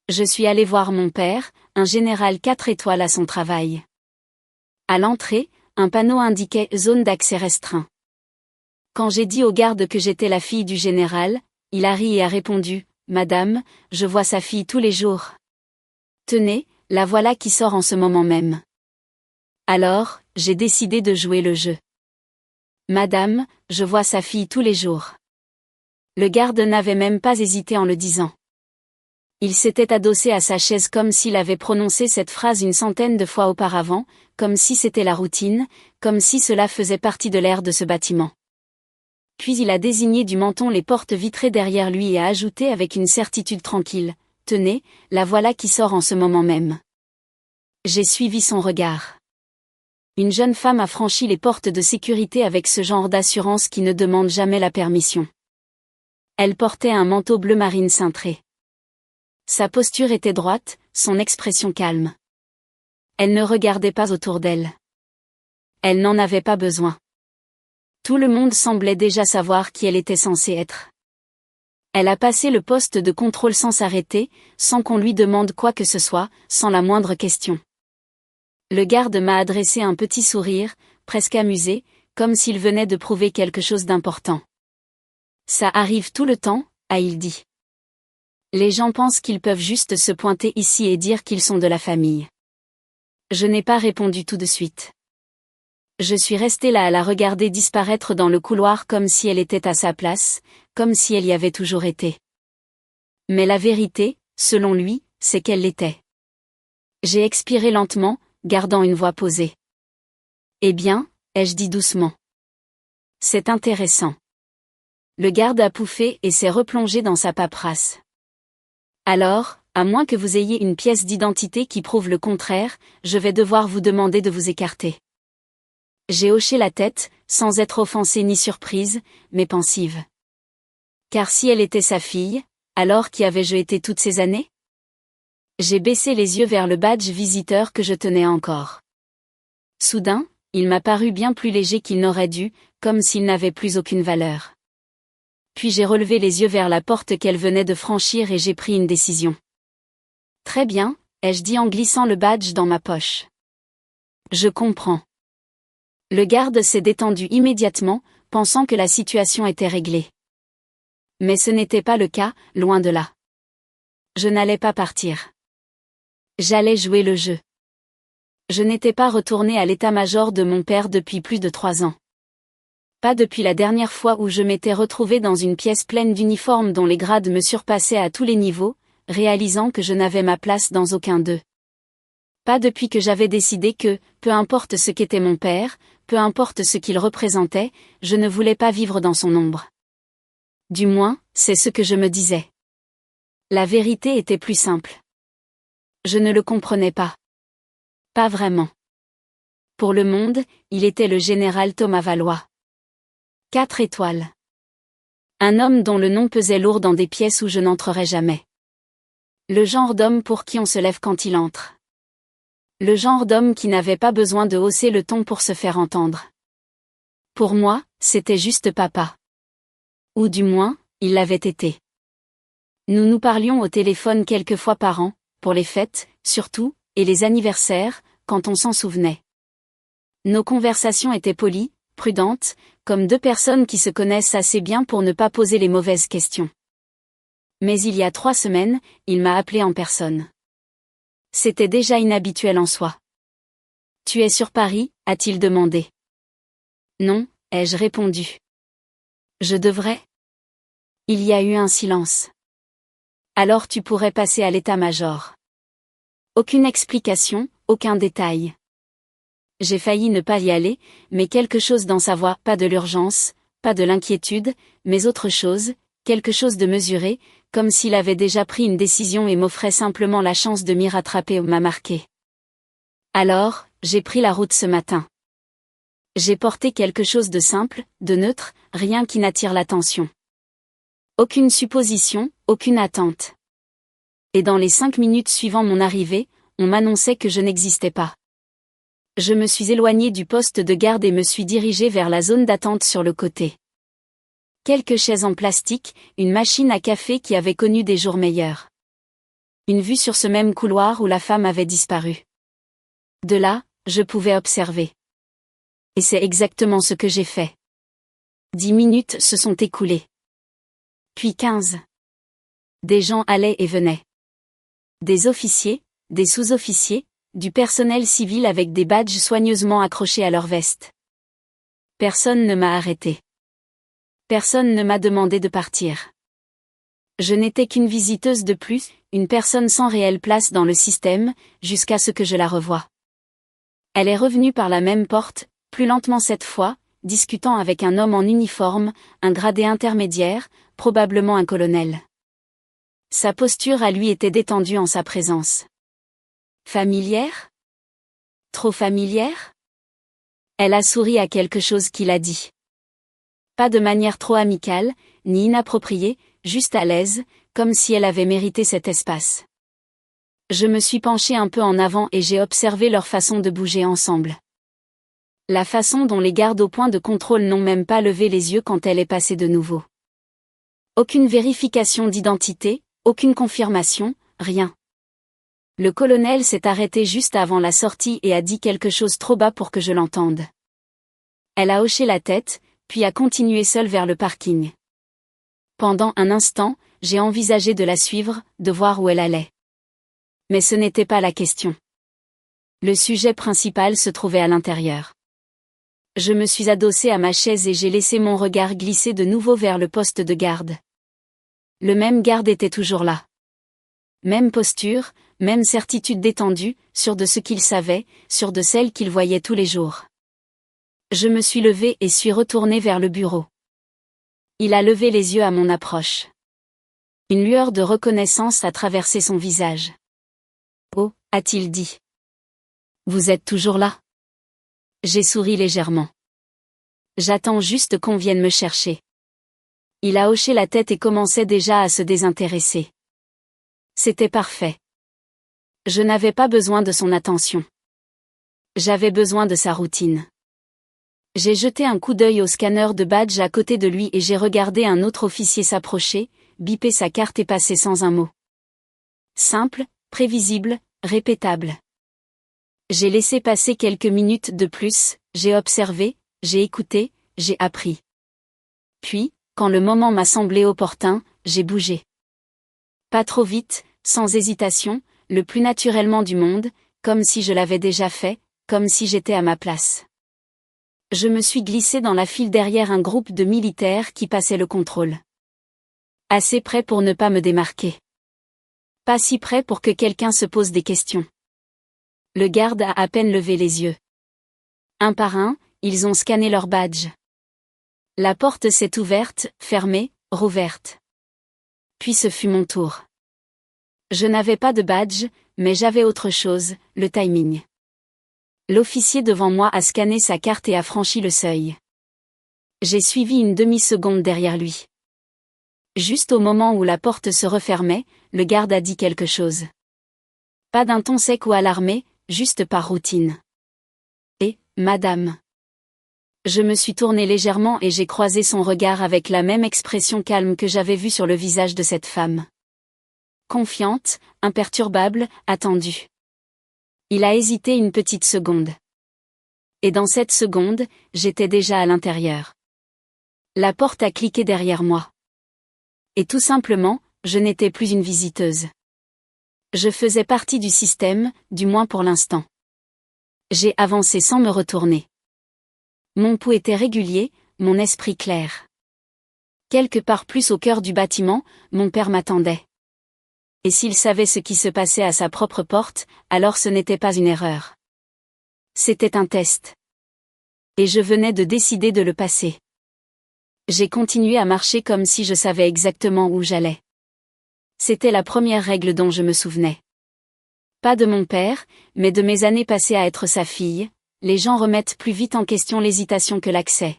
Je suis allé voir mon père, un général 4 étoiles à son travail. À l'entrée, un panneau indiquait « Zone d'accès restreint ». Quand j'ai dit au garde que j'étais la fille du général, il a ri et a répondu « Madame, je vois sa fille tous les jours. Tenez, la voilà qui sort en ce moment même. » Alors, j'ai décidé de jouer le jeu. « Madame, je vois sa fille tous les jours. » Le garde n'avait même pas hésité en le disant. Il s'était adossé à sa chaise comme s'il avait prononcé cette phrase une centaine de fois auparavant, comme si c'était la routine, comme si cela faisait partie de l'air de ce bâtiment. Puis il a désigné du menton les portes vitrées derrière lui et a ajouté avec une certitude tranquille, « Tenez, la voilà qui sort en ce moment même. » J'ai suivi son regard. Une jeune femme a franchi les portes de sécurité avec ce genre d'assurance qui ne demande jamais la permission. Elle portait un manteau bleu marine cintré. Sa posture était droite, son expression calme. Elle ne regardait pas autour d'elle. Elle n'en avait pas besoin. Tout le monde semblait déjà savoir qui elle était censée être. Elle a passé le poste de contrôle sans s'arrêter, sans qu'on lui demande quoi que ce soit, sans la moindre question. Le garde m'a adressé un petit sourire, presque amusé, comme s'il venait de prouver quelque chose d'important. « Ça arrive tout le temps », a-t-il dit. Les gens pensent qu'ils peuvent juste se pointer ici et dire qu'ils sont de la famille. Je n'ai pas répondu tout de suite. Je suis resté là à la regarder disparaître dans le couloir comme si elle était à sa place, comme si elle y avait toujours été. Mais la vérité, selon lui, c'est qu'elle l'était. J'ai expiré lentement, gardant une voix posée. « Eh bien, ai-je dit doucement. C'est intéressant. » Le garde a pouffé et s'est replongé dans sa paperasse. Alors, à moins que vous ayez une pièce d'identité qui prouve le contraire, je vais devoir vous demander de vous écarter. J'ai hoché la tête, sans être offensée ni surprise, mais pensive. Car si elle était sa fille, alors qui avais-je été toutes ces années? J'ai baissé les yeux vers le badge visiteur que je tenais encore. Soudain, il m'a paru bien plus léger qu'il n'aurait dû, comme s'il n'avait plus aucune valeur. Puis j'ai relevé les yeux vers la porte qu'elle venait de franchir et j'ai pris une décision. « Très bien », ai-je dit en glissant le badge dans ma poche. « Je comprends. » Le garde s'est détendu immédiatement, pensant que la situation était réglée. Mais ce n'était pas le cas, loin de là. Je n'allais pas partir. J'allais jouer le jeu. Je n'étais pas retourné à l'état-major de mon père depuis plus de 3 ans. Pas depuis la dernière fois où je m'étais retrouvé dans une pièce pleine d'uniformes dont les grades me surpassaient à tous les niveaux, réalisant que je n'avais ma place dans aucun d'eux. Pas depuis que j'avais décidé que, peu importe ce qu'était mon père, peu importe ce qu'il représentait, je ne voulais pas vivre dans son ombre. Du moins, c'est ce que je me disais. La vérité était plus simple. Je ne le comprenais pas. Pas vraiment. Pour le monde, il était le général Thomas Valois. 4 étoiles. Un homme dont le nom pesait lourd dans des pièces où je n'entrerais jamais. Le genre d'homme pour qui on se lève quand il entre. Le genre d'homme qui n'avait pas besoin de hausser le ton pour se faire entendre. Pour moi, c'était juste papa. Ou du moins, il l'avait été. Nous nous parlions au téléphone quelques fois par an, pour les fêtes, surtout, et les anniversaires, quand on s'en souvenait. Nos conversations étaient polies, prudentes, comme 2 personnes qui se connaissent assez bien pour ne pas poser les mauvaises questions. Mais il y a 3 semaines, il m'a appelé en personne. C'était déjà inhabituel en soi. « Tu es sur Paris ?» a-t-il demandé. « Non », ai-je répondu. « Je devrais ?» Il y a eu un silence. « Alors tu pourrais passer à l'état-major. » Aucune explication, aucun détail. J'ai failli ne pas y aller, mais quelque chose dans sa voix, pas de l'urgence, pas de l'inquiétude, mais autre chose, quelque chose de mesuré, comme s'il avait déjà pris une décision et m'offrait simplement la chance de m'y rattraper ou m'a marqué. Alors, j'ai pris la route ce matin. J'ai porté quelque chose de simple, de neutre, rien qui n'attire l'attention. Aucune supposition, aucune attente. Et dans les 5 minutes suivant mon arrivée, on m'annonçait que je n'existais pas. Je me suis éloigné du poste de garde et me suis dirigé vers la zone d'attente sur le côté. Quelques chaises en plastique, une machine à café qui avait connu des jours meilleurs. Une vue sur ce même couloir où la femme avait disparu. De là, je pouvais observer. Et c'est exactement ce que j'ai fait. 10 minutes se sont écoulées. Puis 15. Des gens allaient et venaient. Des officiers, des sous-officiers, du personnel civil avec des badges soigneusement accrochés à leur veste. Personne ne m'a arrêté. Personne ne m'a demandé de partir. Je n'étais qu'une visiteuse de plus, une personne sans réelle place dans le système, jusqu'à ce que je la revoie. Elle est revenue par la même porte, plus lentement cette fois, discutant avec un homme en uniforme, un gradé intermédiaire, probablement un colonel. Sa posture à lui était détendue en sa présence. Familière? Trop familière? Elle a souri à quelque chose qu'il a dit. Pas de manière trop amicale, ni inappropriée, juste à l'aise, comme si elle avait mérité cet espace. Je me suis penchée un peu en avant et j'ai observé leur façon de bouger ensemble. La façon dont les gardes au point de contrôle n'ont même pas levé les yeux quand elle est passée de nouveau. Aucune vérification d'identité, aucune confirmation, rien. Le colonel s'est arrêté juste avant la sortie et a dit quelque chose trop bas pour que je l'entende. Elle a hoché la tête, puis a continué seule vers le parking. Pendant un instant, j'ai envisagé de la suivre, de voir où elle allait. Mais ce n'était pas la question. Le sujet principal se trouvait à l'intérieur. Je me suis adossée à ma chaise et j'ai laissé mon regard glisser de nouveau vers le poste de garde. Le même garde était toujours là. Même posture, même certitude détendue, sûr de ce qu'il savait, sûr de celle qu'il voyait tous les jours. Je me suis levée et suis retournée vers le bureau. Il a levé les yeux à mon approche. Une lueur de reconnaissance a traversé son visage. Oh, a-t-il dit. Vous êtes toujours là? J'ai souri légèrement. J'attends juste qu'on vienne me chercher. Il a hoché la tête et commençait déjà à se désintéresser. C'était parfait. Je n'avais pas besoin de son attention. J'avais besoin de sa routine. J'ai jeté un coup d'œil au scanner de badge à côté de lui et j'ai regardé un autre officier s'approcher, biper sa carte et passer sans un mot. Simple, prévisible, répétable. J'ai laissé passer quelques minutes de plus, j'ai observé, j'ai écouté, j'ai appris. Puis, quand le moment m'a semblé opportun, j'ai bougé. Pas trop vite, sans hésitation, le plus naturellement du monde, comme si je l'avais déjà fait, comme si j'étais à ma place. Je me suis glissée dans la file derrière un groupe de militaires qui passaient le contrôle. Assez près pour ne pas me démarquer. Pas si près pour que quelqu'un se pose des questions. Le garde a à peine levé les yeux. Un par un, ils ont scanné leur badge. La porte s'est ouverte, fermée, rouverte. Puis ce fut mon tour. Je n'avais pas de badge, mais j'avais autre chose, le timing. L'officier devant moi a scanné sa carte et a franchi le seuil. J'ai suivi une demi-seconde derrière lui. Juste au moment où la porte se refermait, le garde a dit quelque chose. Pas d'un ton sec ou alarmé, juste par routine. Et, madame. Je me suis tournée légèrement et j'ai croisé son regard avec la même expression calme que j'avais vue sur le visage de cette femme. Confiante, imperturbable, attendue. Il a hésité une petite seconde. Et dans cette seconde, j'étais déjà à l'intérieur. La porte a cliqué derrière moi. Et tout simplement, je n'étais plus une visiteuse. Je faisais partie du système, du moins pour l'instant. J'ai avancé sans me retourner. Mon pouls était régulier, mon esprit clair. Quelque part plus au cœur du bâtiment, mon père m'attendait. Et s'il savait ce qui se passait à sa propre porte, alors ce n'était pas une erreur. C'était un test. Et je venais de décider de le passer. J'ai continué à marcher comme si je savais exactement où j'allais. C'était la première règle dont je me souvenais. Pas de mon père, mais de mes années passées à être sa fille, les gens remettent plus vite en question l'hésitation que l'accès.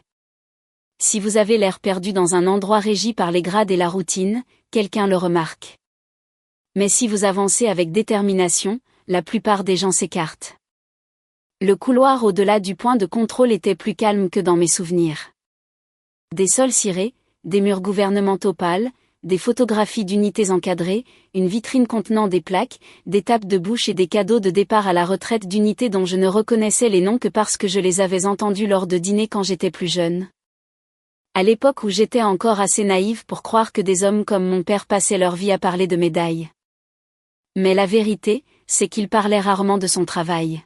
Si vous avez l'air perdu dans un endroit régi par les grades et la routine, quelqu'un le remarque. Mais si vous avancez avec détermination, la plupart des gens s'écartent. Le couloir au-delà du point de contrôle était plus calme que dans mes souvenirs. Des sols cirés, des murs gouvernementaux pâles, des photographies d'unités encadrées, une vitrine contenant des plaques, des tapes de bouche et des cadeaux de départ à la retraite d'unités dont je ne reconnaissais les noms que parce que je les avais entendus lors de dîners quand j'étais plus jeune. À l'époque où j'étais encore assez naïve pour croire que des hommes comme mon père passaient leur vie à parler de médailles. Mais la vérité, c'est qu'il parlait rarement de son travail.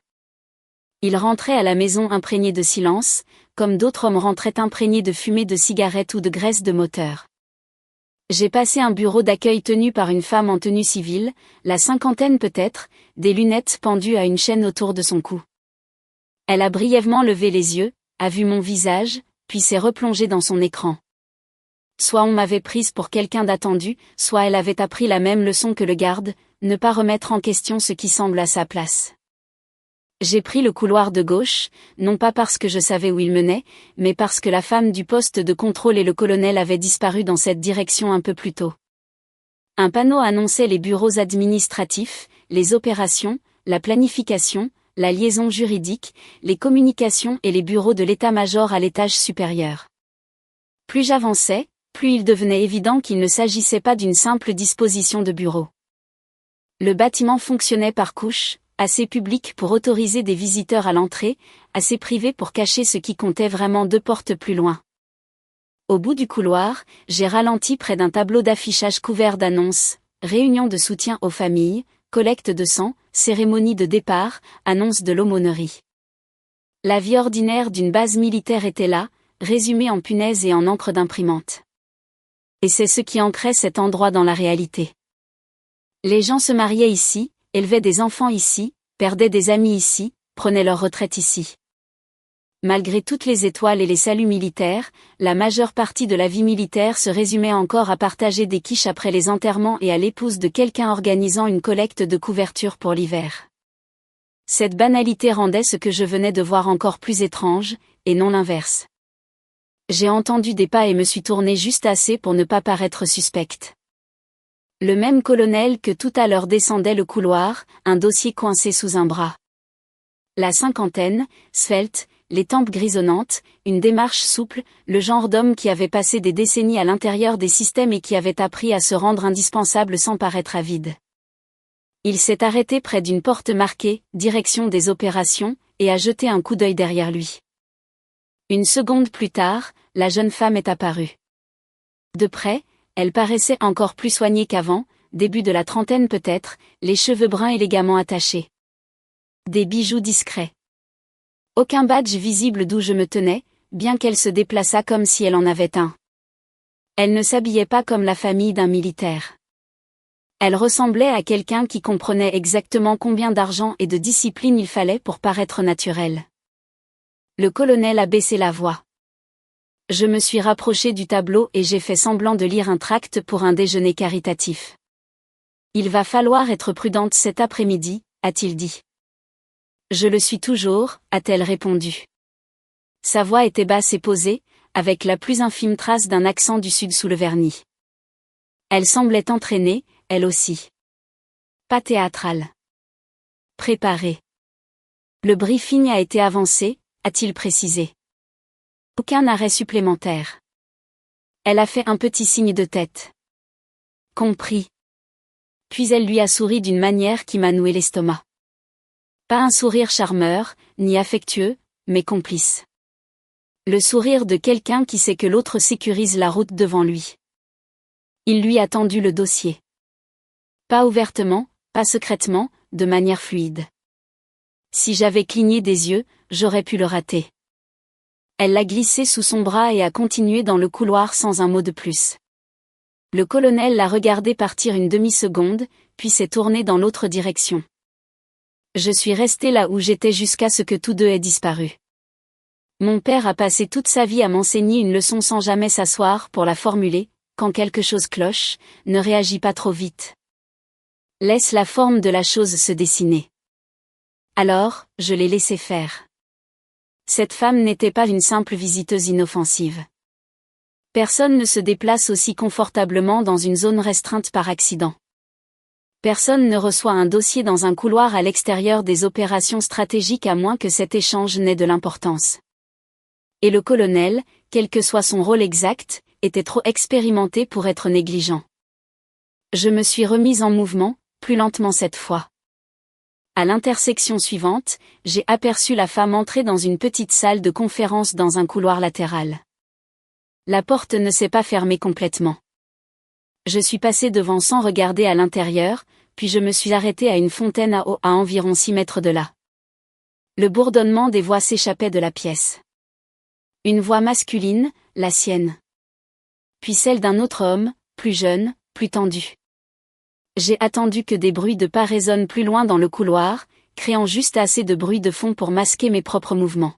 Il rentrait à la maison imprégné de silence, comme d'autres hommes rentraient imprégnés de fumée de cigarettes ou de graisse de moteur. J'ai passé un bureau d'accueil tenu par une femme en tenue civile, la cinquantaine peut-être, des lunettes pendues à une chaîne autour de son cou. Elle a brièvement levé les yeux, a vu mon visage, puis s'est replongée dans son écran. Soit on m'avait prise pour quelqu'un d'attendu, soit elle avait appris la même leçon que le garde, ne pas remettre en question ce qui semble à sa place. J'ai pris le couloir de gauche, non pas parce que je savais où il menait, mais parce que la femme du poste de contrôle et le colonel avaient disparu dans cette direction un peu plus tôt. Un panneau annonçait les bureaux administratifs, les opérations, la planification, la liaison juridique, les communications et les bureaux de l'état-major à l'étage supérieur. Plus j'avançais, plus il devenait évident qu'il ne s'agissait pas d'une simple disposition de bureau. Le bâtiment fonctionnait par couches, assez public pour autoriser des visiteurs à l'entrée, assez privé pour cacher ce qui comptait vraiment 2 portes plus loin. Au bout du couloir, j'ai ralenti près d'un tableau d'affichage couvert d'annonces, réunion de soutien aux familles, collecte de sang, cérémonie de départ, annonce de l'aumônerie. La vie ordinaire d'une base militaire était là, résumée en punaises et en encre d'imprimante. Et c'est ce qui ancrait cet endroit dans la réalité. Les gens se mariaient ici, élevaient des enfants ici, perdaient des amis ici, prenaient leur retraite ici. Malgré toutes les étoiles et les saluts militaires, la majeure partie de la vie militaire se résumait encore à partager des quiches après les enterrements et à l'épouse de quelqu'un organisant une collecte de couverture pour l'hiver. Cette banalité rendait ce que je venais de voir encore plus étrange, et non l'inverse. J'ai entendu des pas et me suis tournée juste assez pour ne pas paraître suspecte. Le même colonel que tout à l'heure descendait le couloir, un dossier coincé sous un bras. La cinquantaine, svelte, les tempes grisonnantes, une démarche souple, le genre d'homme qui avait passé des décennies à l'intérieur des systèmes et qui avait appris à se rendre indispensable sans paraître avide. Il s'est arrêté près d'une porte marquée « Direction des opérations » et a jeté un coup d'œil derrière lui. Une seconde plus tard, la jeune femme est apparue. De près, elle paraissait encore plus soignée qu'avant, début de la trentaine peut-être, les cheveux bruns élégamment attachés. Des bijoux discrets. Aucun badge visible d'où je me tenais, bien qu'elle se déplaçât comme si elle en avait un. Elle ne s'habillait pas comme la famille d'un militaire. Elle ressemblait à quelqu'un qui comprenait exactement combien d'argent et de discipline il fallait pour paraître naturel. Le colonel a baissé la voix. Je me suis rapproché du tableau et j'ai fait semblant de lire un tract pour un déjeuner caritatif. Il va falloir être prudente cet après-midi, a-t-il dit. Je le suis toujours, a-t-elle répondu. Sa voix était basse et posée, avec la plus infime trace d'un accent du sud sous le vernis. Elle semblait entraînée, elle aussi. Pas théâtrale. Préparée. Le briefing a été avancé, a-t-il précisé. Aucun arrêt supplémentaire. Elle a fait un petit signe de tête. Compris. Puis elle lui a souri d'une manière qui m'a noué l'estomac. Pas un sourire charmeur, ni affectueux, mais complice. Le sourire de quelqu'un qui sait que l'autre sécurise la route devant lui. Il lui a tendu le dossier. Pas ouvertement, pas secrètement, de manière fluide. Si j'avais cligné des yeux, j'aurais pu le rater. Elle l'a glissé sous son bras et a continué dans le couloir sans un mot de plus. Le colonel l'a regardé partir une demi-seconde, puis s'est tourné dans l'autre direction. Je suis resté là où j'étais jusqu'à ce que tous deux aient disparu. Mon père a passé toute sa vie à m'enseigner une leçon sans jamais s'asseoir pour la formuler, quand quelque chose cloche, ne réagis pas trop vite. Laisse la forme de la chose se dessiner. Alors, je l'ai laissé faire. Cette femme n'était pas une simple visiteuse inoffensive. Personne ne se déplace aussi confortablement dans une zone restreinte par accident. Personne ne reçoit un dossier dans un couloir à l'extérieur des opérations stratégiques à moins que cet échange n'ait de l'importance. Et le colonel, quel que soit son rôle exact, était trop expérimenté pour être négligent. Je me suis remise en mouvement, plus lentement cette fois. À l'intersection suivante, j'ai aperçu la femme entrer dans une petite salle de conférence dans un couloir latéral. La porte ne s'est pas fermée complètement. Je suis passée devant sans regarder à l'intérieur, puis je me suis arrêtée à une fontaine à eau à environ 6 mètres de là. Le bourdonnement des voix s'échappait de la pièce. Une voix masculine, la sienne. Puis celle d'un autre homme, plus jeune, plus tendu. J'ai attendu que des bruits de pas résonnent plus loin dans le couloir, créant juste assez de bruit de fond pour masquer mes propres mouvements.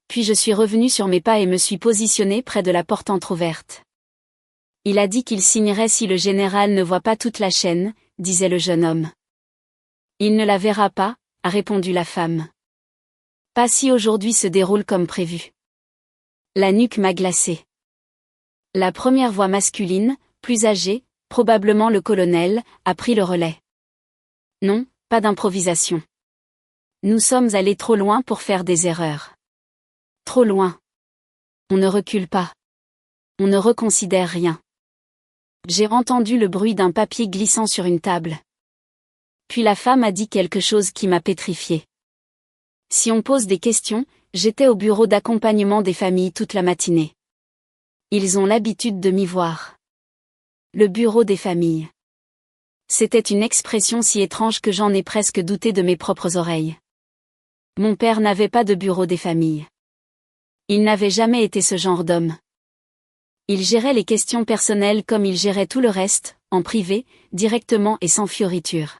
Puis je suis revenue sur mes pas et me suis positionnée près de la porte entr'ouverte. Il a dit qu'il signerait si le général ne voit pas toute la chaîne, disait le jeune homme. Il ne la verra pas, a répondu la femme. Pas si aujourd'hui se déroule comme prévu. La nuque m'a glacée. La première voix masculine, plus âgée, probablement le colonel, a pris le relais. Non, pas d'improvisation. Nous sommes allés trop loin pour faire des erreurs. Trop loin. On ne recule pas. On ne reconsidère rien. J'ai entendu le bruit d'un papier glissant sur une table. Puis la femme a dit quelque chose qui m'a pétrifiée. Si on pose des questions, j'étais au bureau d'accompagnement des familles toute la matinée. Ils ont l'habitude de m'y voir. Le bureau des familles. C'était une expression si étrange que j'en ai presque douté de mes propres oreilles. Mon père n'avait pas de bureau des familles. Il n'avait jamais été ce genre d'homme. Il gérait les questions personnelles comme il gérait tout le reste, en privé, directement et sans fioriture.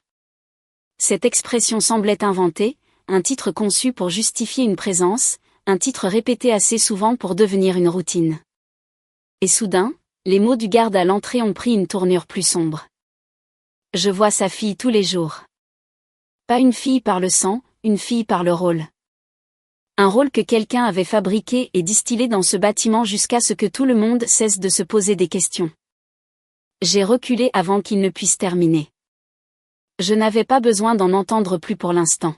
Cette expression semblait inventée, un titre conçu pour justifier une présence, un titre répété assez souvent pour devenir une routine. Et soudain, les mots du garde à l'entrée ont pris une tournure plus sombre. Je vois sa fille tous les jours. Pas une fille par le sang, une fille par le rôle. Un rôle que quelqu'un avait fabriqué et distillé dans ce bâtiment jusqu'à ce que tout le monde cesse de se poser des questions. J'ai reculé avant qu'il ne puisse terminer. Je n'avais pas besoin d'en entendre plus pour l'instant.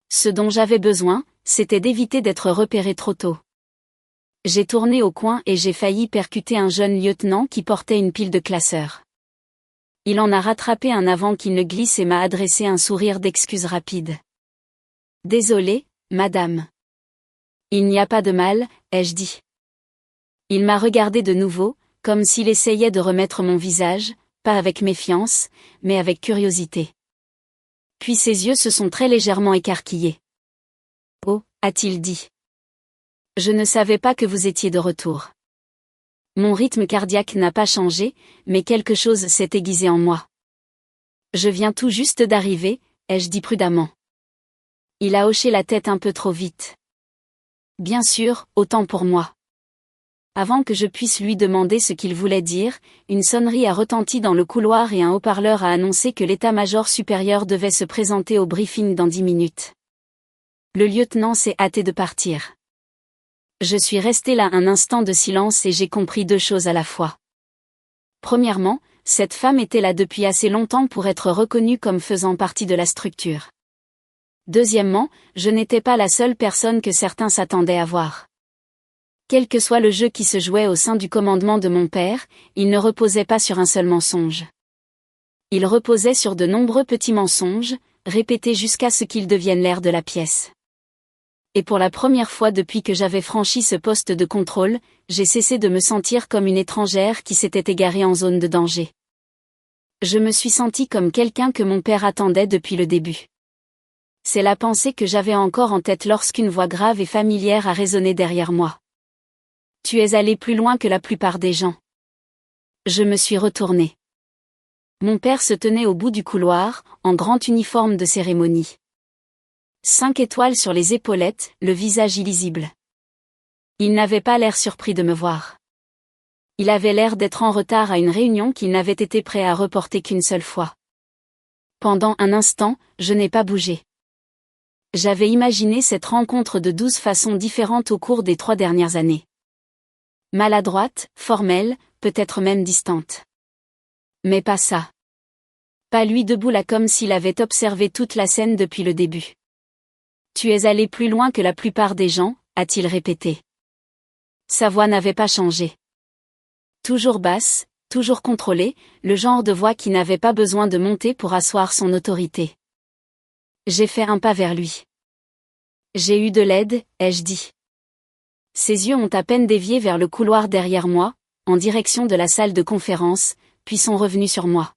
Ce dont j'avais besoin, c'était d'éviter d'être repéré trop tôt. J'ai tourné au coin et j'ai failli percuter un jeune lieutenant qui portait une pile de classeurs. Il en a rattrapé un avant qu'il ne glisse et m'a adressé un sourire d'excuse rapide. Désolé, madame. Il n'y a pas de mal, ai-je dit. Il m'a regardé de nouveau, comme s'il essayait de remettre mon visage, pas avec méfiance, mais avec curiosité. Puis ses yeux se sont très légèrement écarquillés. Oh, a-t-il dit. Je ne savais pas que vous étiez de retour. Mon rythme cardiaque n'a pas changé, mais quelque chose s'est aiguisé en moi. Je viens tout juste d'arriver, ai-je dit prudemment. Il a hoché la tête un peu trop vite. Bien sûr, autant pour moi. Avant que je puisse lui demander ce qu'il voulait dire, une sonnerie a retenti dans le couloir et un haut-parleur a annoncé que l'état-major supérieur devait se présenter au briefing dans 10 minutes. Le lieutenant s'est hâté de partir. Je suis resté là un instant de silence et j'ai compris 2 choses à la fois. Premièrement, cette femme était là depuis assez longtemps pour être reconnue comme faisant partie de la structure. Deuxièmement, je n'étais pas la seule personne que certains s'attendaient à voir. Quel que soit le jeu qui se jouait au sein du commandement de mon père, il ne reposait pas sur un seul mensonge. Il reposait sur de nombreux petits mensonges, répétés jusqu'à ce qu'ils deviennent l'air de la pièce. Et pour la première fois depuis que j'avais franchi ce poste de contrôle, j'ai cessé de me sentir comme une étrangère qui s'était égarée en zone de danger. Je me suis sentie comme quelqu'un que mon père attendait depuis le début. C'est la pensée que j'avais encore en tête lorsqu'une voix grave et familière a résonné derrière moi. Tu es allé plus loin que la plupart des gens. Je me suis retournée. Mon père se tenait au bout du couloir, en grand uniforme de cérémonie. 5 étoiles sur les épaulettes, le visage illisible. Il n'avait pas l'air surpris de me voir. Il avait l'air d'être en retard à une réunion qu'il n'avait été prêt à reporter qu'une seule fois. Pendant un instant, je n'ai pas bougé. J'avais imaginé cette rencontre de 12 façons différentes au cours des 3 dernières années. Maladroite, formelle, peut-être même distante. Mais pas ça. Pas lui debout là comme s'il avait observé toute la scène depuis le début. Tu es allé plus loin que la plupart des gens, a-t-il répété. Sa voix n'avait pas changé. Toujours basse, toujours contrôlée, le genre de voix qui n'avait pas besoin de monter pour asseoir son autorité. J'ai fait un pas vers lui. J'ai eu de l'aide, ai-je dit. Ses yeux ont à peine dévié vers le couloir derrière moi, en direction de la salle de conférence, puis sont revenus sur moi.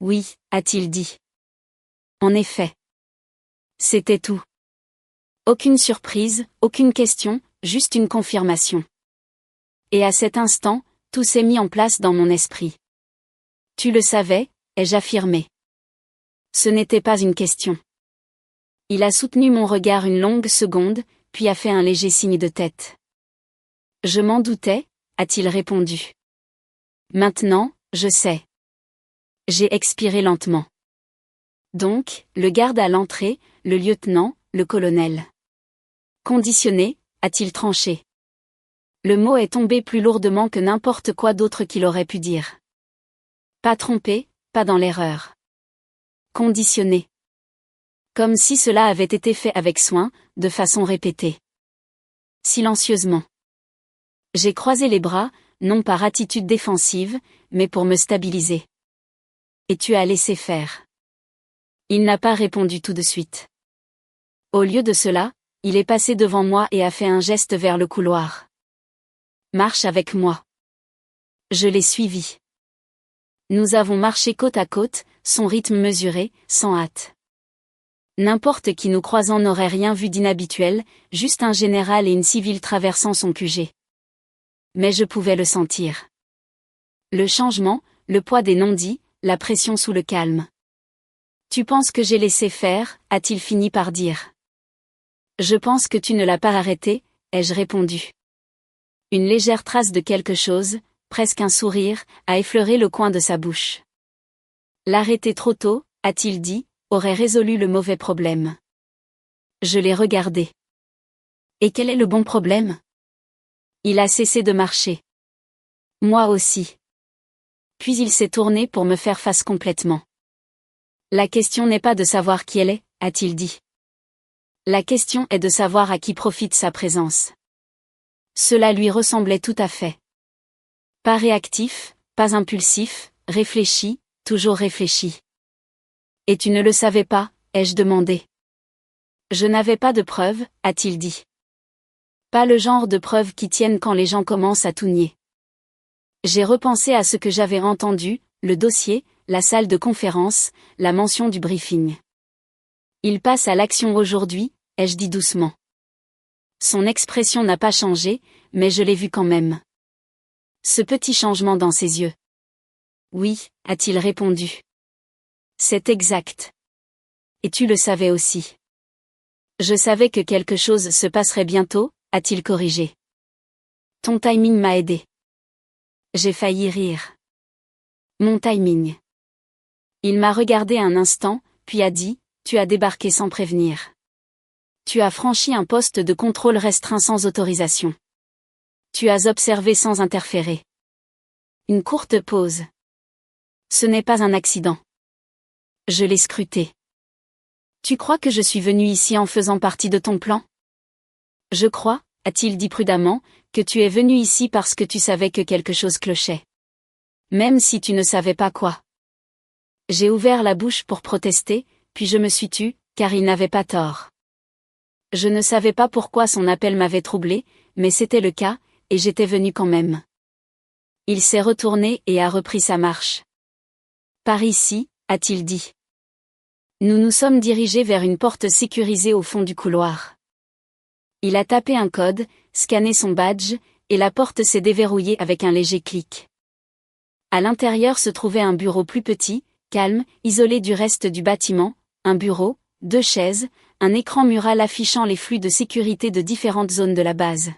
Oui, a-t-il dit. En effet. C'était tout. Aucune surprise, aucune question, juste une confirmation. Et à cet instant, tout s'est mis en place dans mon esprit. Tu le savais, ai-je affirmé. Ce n'était pas une question. Il a soutenu mon regard une longue seconde, puis a fait un léger signe de tête. Je m'en doutais, a-t-il répondu. Maintenant, je sais. J'ai expiré lentement. Donc, le garde à l'entrée, le lieutenant, le colonel. Conditionné, a-t-il tranché. Le mot est tombé plus lourdement que n'importe quoi d'autre qu'il aurait pu dire. Pas trompé, pas dans l'erreur. Conditionné. Comme si cela avait été fait avec soin, de façon répétée. Silencieusement. J'ai croisé les bras, non par attitude défensive, mais pour me stabiliser. Et tu as laissé faire. Il n'a pas répondu tout de suite. Au lieu de cela, il est passé devant moi et a fait un geste vers le couloir. Marche avec moi. Je l'ai suivi. Nous avons marché côte à côte, son rythme mesuré, sans hâte. N'importe qui nous croisant n'aurait rien vu d'inhabituel, juste un général et une civile traversant son QG. Mais je pouvais le sentir. Le changement, le poids des non-dits, la pression sous le calme. Tu penses que j'ai laissé faire, a-t-il fini par dire. Je pense que tu ne l'as pas arrêté, ai-je répondu. Une légère trace de quelque chose, presque un sourire, a effleuré le coin de sa bouche. L'arrêter trop tôt, a-t-il dit, aurait résolu le mauvais problème. Je l'ai regardé. Et quel est le bon problème? Il a cessé de marcher. Moi aussi. Puis il s'est tourné pour me faire face complètement. La question n'est pas de savoir qui elle est, a-t-il dit. La question est de savoir à qui profite sa présence. Cela lui ressemblait tout à fait. Pas réactif, pas impulsif, réfléchi, toujours réfléchi. Et tu ne le savais pas, ai-je demandé. Je n'avais pas de preuves, a-t-il dit. Pas le genre de preuves qui tiennent quand les gens commencent à tout nier. J'ai repensé à ce que j'avais entendu, le dossier, la salle de conférence, la mention du briefing. Il passe à l'action aujourd'hui, ai-je dit doucement. Son expression n'a pas changé, mais je l'ai vu quand même. Ce petit changement dans ses yeux. Oui, a-t-il répondu. C'est exact. Et tu le savais aussi. Je savais que quelque chose se passerait bientôt, a-t-il corrigé. Ton timing m'a aidé. J'ai failli rire. Mon timing. Il m'a regardé un instant, puis a dit, tu as débarqué sans prévenir. Tu as franchi un poste de contrôle restreint sans autorisation. Tu as observé sans interférer. Une courte pause. Ce n'est pas un accident. Je l'ai scruté. Tu crois que je suis venu ici en faisant partie de ton plan? Je crois, a-t-il dit prudemment, que tu es venu ici parce que tu savais que quelque chose clochait. Même si tu ne savais pas quoi. J'ai ouvert la bouche pour protester, puis je me suis tue, car il n'avait pas tort. Je ne savais pas pourquoi son appel m'avait troublé, mais c'était le cas, et j'étais venu quand même. Il s'est retourné et a repris sa marche. Par ici, a-t-il dit. Nous nous sommes dirigés vers une porte sécurisée au fond du couloir. Il a tapé un code, scanné son badge, et la porte s'est déverrouillée avec un léger clic. À l'intérieur se trouvait un bureau plus petit, calme, isolé du reste du bâtiment, un bureau, 2 chaises, un écran mural affichant les flux de sécurité de différentes zones de la base.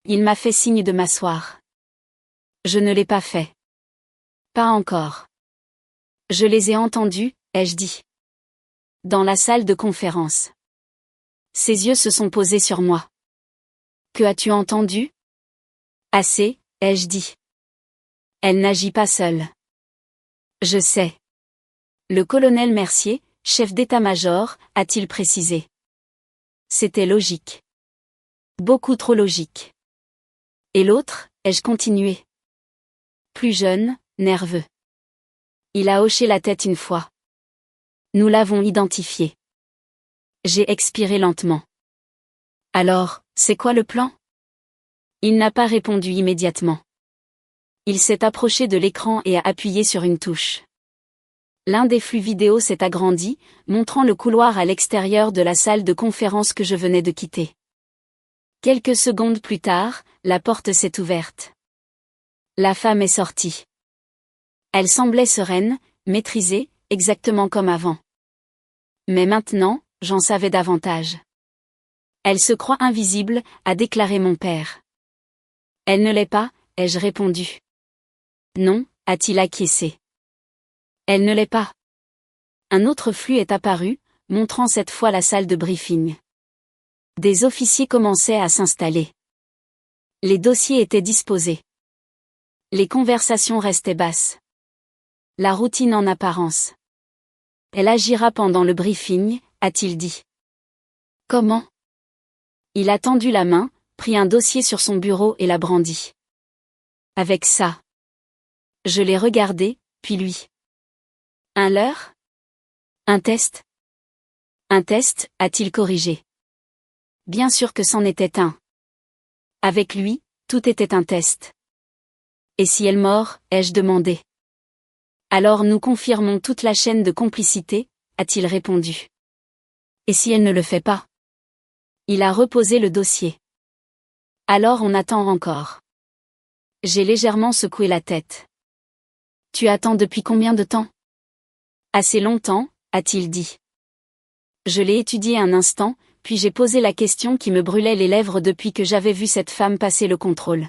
Il m'a fait signe de m'asseoir. Je ne l'ai pas fait. Pas encore. Je les ai entendus, ai-je dit. Dans la salle de conférence. Ses yeux se sont posés sur moi. Que as-tu entendu? Assez, ai-je dit. Elle n'agit pas seule. Je sais. Le colonel Mercier, chef d'état-major, a-t-il précisé. C'était logique. Beaucoup trop logique. Et l'autre, ai-je continué. plus jeune, nerveux. Il a hoché la tête une fois. Nous l'avons identifié. J'ai expiré lentement. Alors, c'est quoi le plan? Il n'a pas répondu immédiatement. Il s'est approché de l'écran et a appuyé sur une touche. L'un des flux vidéo s'est agrandi, montrant le couloir à l'extérieur de la salle de conférence que je venais de quitter. Quelques secondes plus tard, la porte s'est ouverte. La femme est sortie. Elle semblait sereine, maîtrisée, exactement comme avant. Mais maintenant, j'en savais davantage. Elle se croit invisible, a déclaré mon père. Elle ne l'est pas, ai-je répondu. Non, a-t-il acquiescé. Elle ne l'est pas. Un autre flux est apparu, montrant cette fois la salle de briefing. Des officiers commençaient à s'installer. Les dossiers étaient disposés. Les conversations restaient basses. La routine en apparence. Elle agira pendant le briefing, a-t-il dit. Comment? Il a tendu la main, pris un dossier sur son bureau et l'a brandi. Avec ça. Je l'ai regardé, puis lui. Un leurre? Un test? Un test, a-t-il corrigé. Bien sûr que c'en était un. Avec lui, tout était un test. Et si elle mord, ai-je demandé. Alors nous confirmons toute la chaîne de complicité, a-t-il répondu. Et si elle ne le fait pas? Il a reposé le dossier. Alors on attend encore. J'ai légèrement secoué la tête. Tu attends depuis combien de temps? Assez longtemps, a-t-il dit. Je l'ai étudié un instant, puis j'ai posé la question qui me brûlait les lèvres depuis que j'avais vu cette femme passer le contrôle.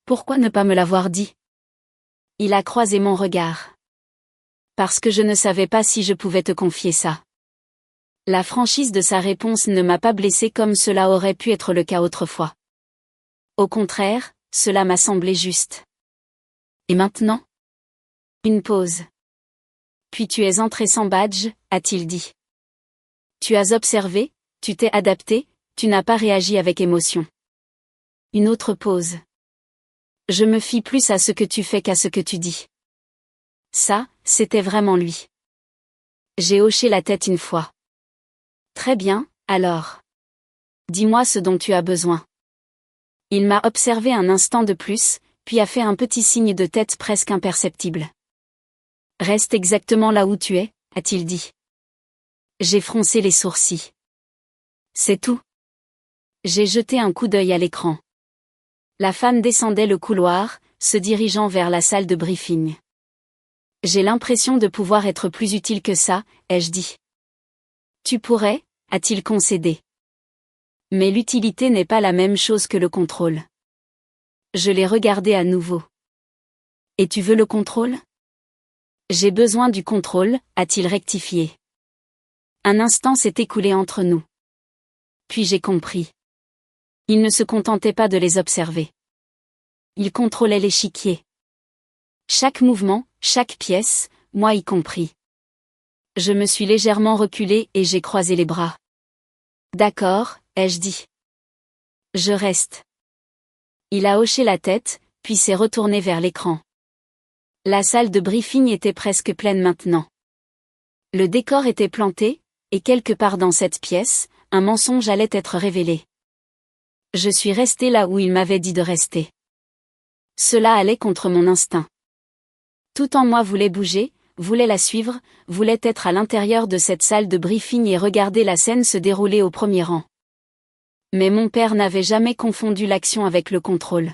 Pourquoi ne pas me l'avoir dit? Il a croisé mon regard. Parce que je ne savais pas si je pouvais te confier ça. La franchise de sa réponse ne m'a pas blessé comme cela aurait pu être le cas autrefois. Au contraire, cela m'a semblé juste. Et maintenant? Une pause. Puis tu es entré sans badge, a-t-il dit. Tu as observé, tu t'es adapté, tu n'as pas réagi avec émotion. Une autre pause. Je me fie plus à ce que tu fais qu'à ce que tu dis. Ça, c'était vraiment lui. J'ai hoché la tête une fois. Très bien, alors. Dis-moi ce dont tu as besoin. Il m'a observé un instant de plus, puis a fait un petit signe de tête presque imperceptible. Reste exactement là où tu es, a-t-il dit. J'ai froncé les sourcils. C'est tout. J'ai jeté un coup d'œil à l'écran. La femme descendait le couloir, se dirigeant vers la salle de briefing. J'ai l'impression de pouvoir être plus utile que ça, ai-je dit. Tu pourrais, a-t-il concédé. Mais l'utilité n'est pas la même chose que le contrôle. Je l'ai regardé à nouveau. Et tu veux le contrôle? J'ai besoin du contrôle, a-t-il rectifié. Un instant s'est écoulé entre nous. Puis j'ai compris. Il ne se contentait pas de les observer. Il contrôlait l'échiquier. Chaque mouvement, chaque pièce, moi y compris. Je me suis légèrement reculé et j'ai croisé les bras. D'accord, ai-je dit. Je reste. Il a hoché la tête, puis s'est retourné vers l'écran. La salle de briefing était presque pleine maintenant. Le décor était planté, et quelque part dans cette pièce, un mensonge allait être révélé. Je suis resté là où il m'avait dit de rester. Cela allait contre mon instinct. Tout en moi voulait bouger, voulait la suivre, voulait être à l'intérieur de cette salle de briefing et regarder la scène se dérouler au premier rang. Mais mon père n'avait jamais confondu l'action avec le contrôle.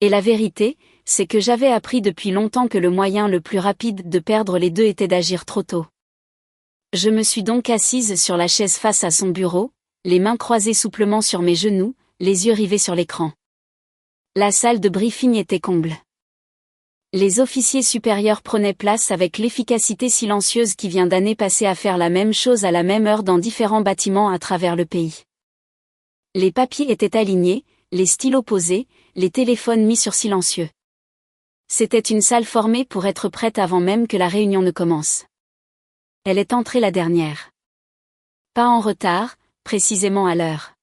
Et la vérité, c'est que j'avais appris depuis longtemps que le moyen le plus rapide de perdre les deux était d'agir trop tôt. Je me suis donc assise sur la chaise face à son bureau, les mains croisées souplement sur mes genoux, les yeux rivés sur l'écran. La salle de briefing était comble. Les officiers supérieurs prenaient place avec l'efficacité silencieuse qui vient d'années passées à faire la même chose à la même heure dans différents bâtiments à travers le pays. Les papiers étaient alignés, les stylos posés, les téléphones mis sur silencieux. C'était une salle formée pour être prête avant même que la réunion ne commence. Elle est entrée la dernière. Pas en retard, précisément à l'heure.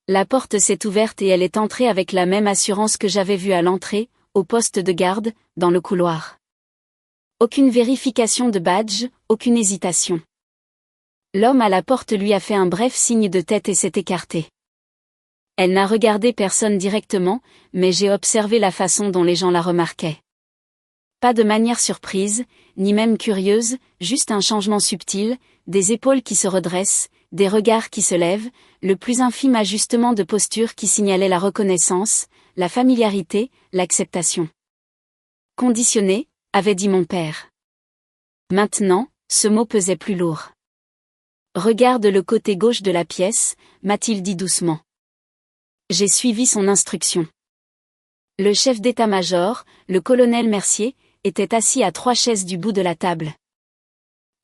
La porte s'est ouverte et elle est entrée avec la même assurance que j'avais vue à l'entrée, au poste de garde, dans le couloir. Aucune vérification de badge, aucune hésitation. L'homme à la porte lui a fait un bref signe de tête et s'est écarté. Elle n'a regardé personne directement, mais j'ai observé la façon dont les gens la remarquaient. Pas de manière surprise, ni même curieuse, juste un changement subtil, des épaules qui se redressent, des regards qui se lèvent, le plus infime ajustement de posture qui signalait la reconnaissance, la familiarité, l'acceptation. Conditionné, avait dit mon père. Maintenant, ce mot pesait plus lourd. Regarde le côté gauche de la pièce, m'a-t-il dit doucement. J'ai suivi son instruction. Le chef d'état-major, le colonel Mercier, était assis à 3 chaises du bout de la table.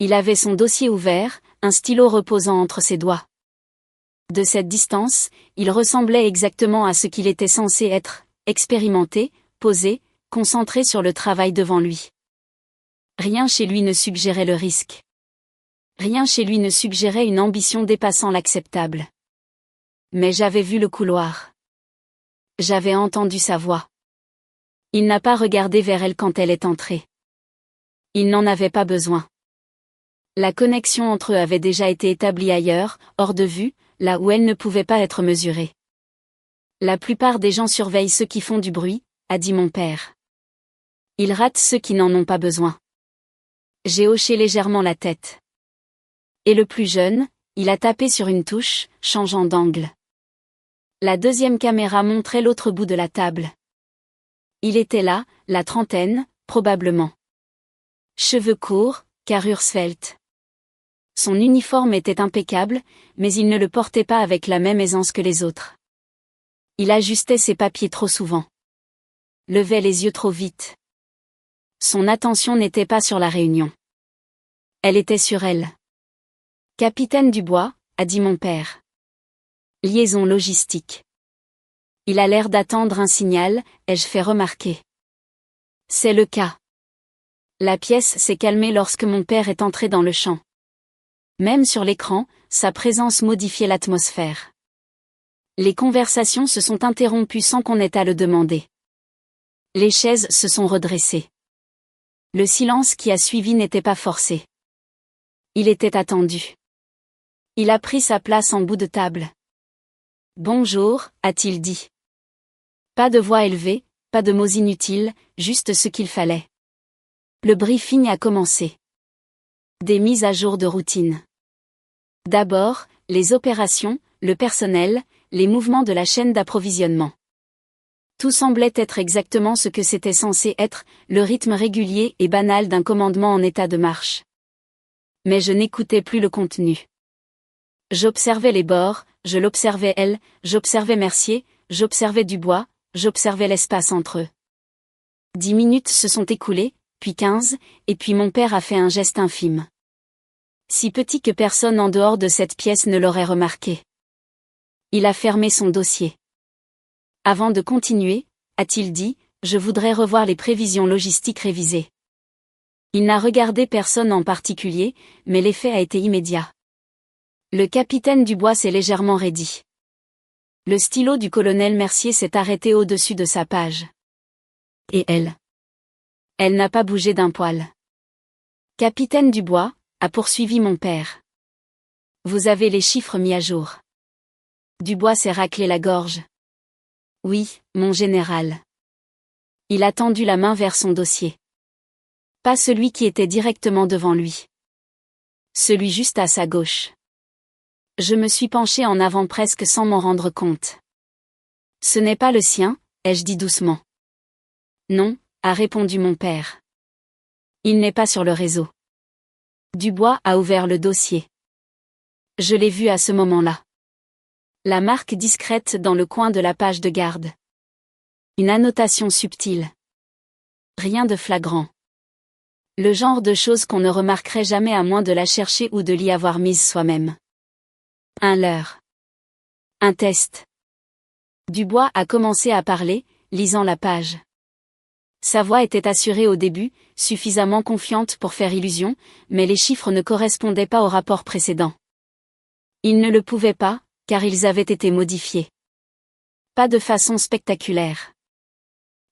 Il avait son dossier ouvert, un stylo reposant entre ses doigts. De cette distance, il ressemblait exactement à ce qu'il était censé être, expérimenté, posé, concentré sur le travail devant lui. Rien chez lui ne suggérait le risque. Rien chez lui ne suggérait une ambition dépassant l'acceptable. Mais j'avais vu le couloir. J'avais entendu sa voix. Il n'a pas regardé vers elle quand elle est entrée. Il n'en avait pas besoin. La connexion entre eux avait déjà été établie ailleurs, hors de vue, là où elle ne pouvait pas être mesurée. La plupart des gens surveillent ceux qui font du bruit, a dit mon père. Ils ratent ceux qui n'en ont pas besoin. J'ai hoché légèrement la tête. Et le plus jeune, il a tapé sur une touche, changeant d'angle. La deuxième caméra montrait l'autre bout de la table. Il était là, la trentaine, probablement. Cheveux courts, carrure svelte. Son uniforme était impeccable, mais il ne le portait pas avec la même aisance que les autres. Il ajustait ses papiers trop souvent. Levait les yeux trop vite. Son attention n'était pas sur la réunion. Elle était sur elle. Capitaine Dubois, a dit mon père. Liaison logistique. Il a l'air d'attendre un signal, ai-je fait remarquer. C'est le cas. La pièce s'est calmée lorsque mon père est entré dans le champ. Même sur l'écran, sa présence modifiait l'atmosphère. Les conversations se sont interrompues sans qu'on ait à le demander. Les chaises se sont redressées. Le silence qui a suivi n'était pas forcé. Il était attendu. Il a pris sa place en bout de table. Bonjour, a-t-il dit. Pas de voix élevée, pas de mots inutiles, juste ce qu'il fallait. Le briefing a commencé. Des mises à jour de routine. D'abord, les opérations, le personnel, les mouvements de la chaîne d'approvisionnement. Tout semblait être exactement ce que c'était censé être, le rythme régulier et banal d'un commandement en état de marche. Mais je n'écoutais plus le contenu. J'observais les bords, je l'observais elle, j'observais Mercier, j'observais Dubois, j'observais l'espace entre eux. 10 minutes se sont écoulées, puis 15, et puis mon père a fait un geste infime. Si petit que personne en dehors de cette pièce ne l'aurait remarqué. Il a fermé son dossier. Avant de continuer, a-t-il dit, je voudrais revoir les prévisions logistiques révisées. Il n'a regardé personne en particulier, mais l'effet a été immédiat. Le capitaine Dubois s'est légèrement raidi. Le stylo du colonel Mercier s'est arrêté au-dessus de sa page. Et elle? Elle n'a pas bougé d'un poil. Capitaine Dubois, a poursuivi mon père. Vous avez les chiffres mis à jour. Dubois s'est raclé la gorge. Oui, mon général. Il a tendu la main vers son dossier. Pas celui qui était directement devant lui. Celui juste à sa gauche. Je me suis penché en avant presque sans m'en rendre compte. Ce n'est pas le sien, ai-je dit doucement. Non, a répondu mon père. Il n'est pas sur le réseau. Dubois a ouvert le dossier. Je l'ai vu à ce moment-là. La marque discrète dans le coin de la page de garde. Une annotation subtile. Rien de flagrant. Le genre de choses qu'on ne remarquerait jamais à moins de la chercher ou de l'y avoir mise soi-même. Un leurre. Un test. Dubois a commencé à parler, lisant la page. Sa voix était assurée au début, suffisamment confiante pour faire illusion, mais les chiffres ne correspondaient pas au rapport précédent. Ils ne le pouvaient pas, car ils avaient été modifiés. Pas de façon spectaculaire.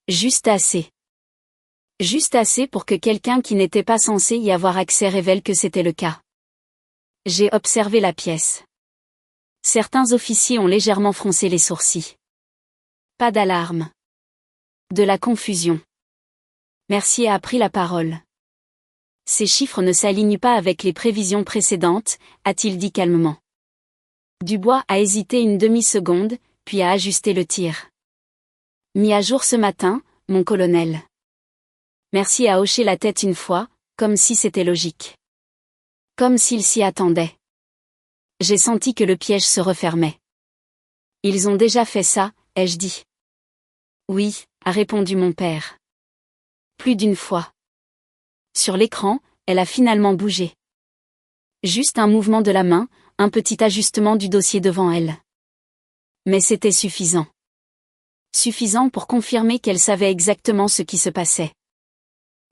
Juste assez. Juste assez pour que quelqu'un qui n'était pas censé y avoir accès révèle que c'était le cas. J'ai observé la pièce. Certains officiers ont légèrement froncé les sourcils. Pas d'alarme. De la confusion. Mercier a pris la parole. Ces chiffres ne s'alignent pas avec les prévisions précédentes, a-t-il dit calmement. Dubois a hésité une demi-seconde, puis a ajusté le tir. Mis à jour ce matin, mon colonel. Mercier a hoché la tête une fois, comme si c'était logique. Comme s'il s'y attendait. J'ai senti que le piège se refermait. Ils ont déjà fait ça, ai-je dit. Oui, a répondu mon père. Plus d'une fois. Sur l'écran, elle a finalement bougé. Juste un mouvement de la main, un petit ajustement du dossier devant elle. Mais c'était suffisant. Suffisant pour confirmer qu'elle savait exactement ce qui se passait.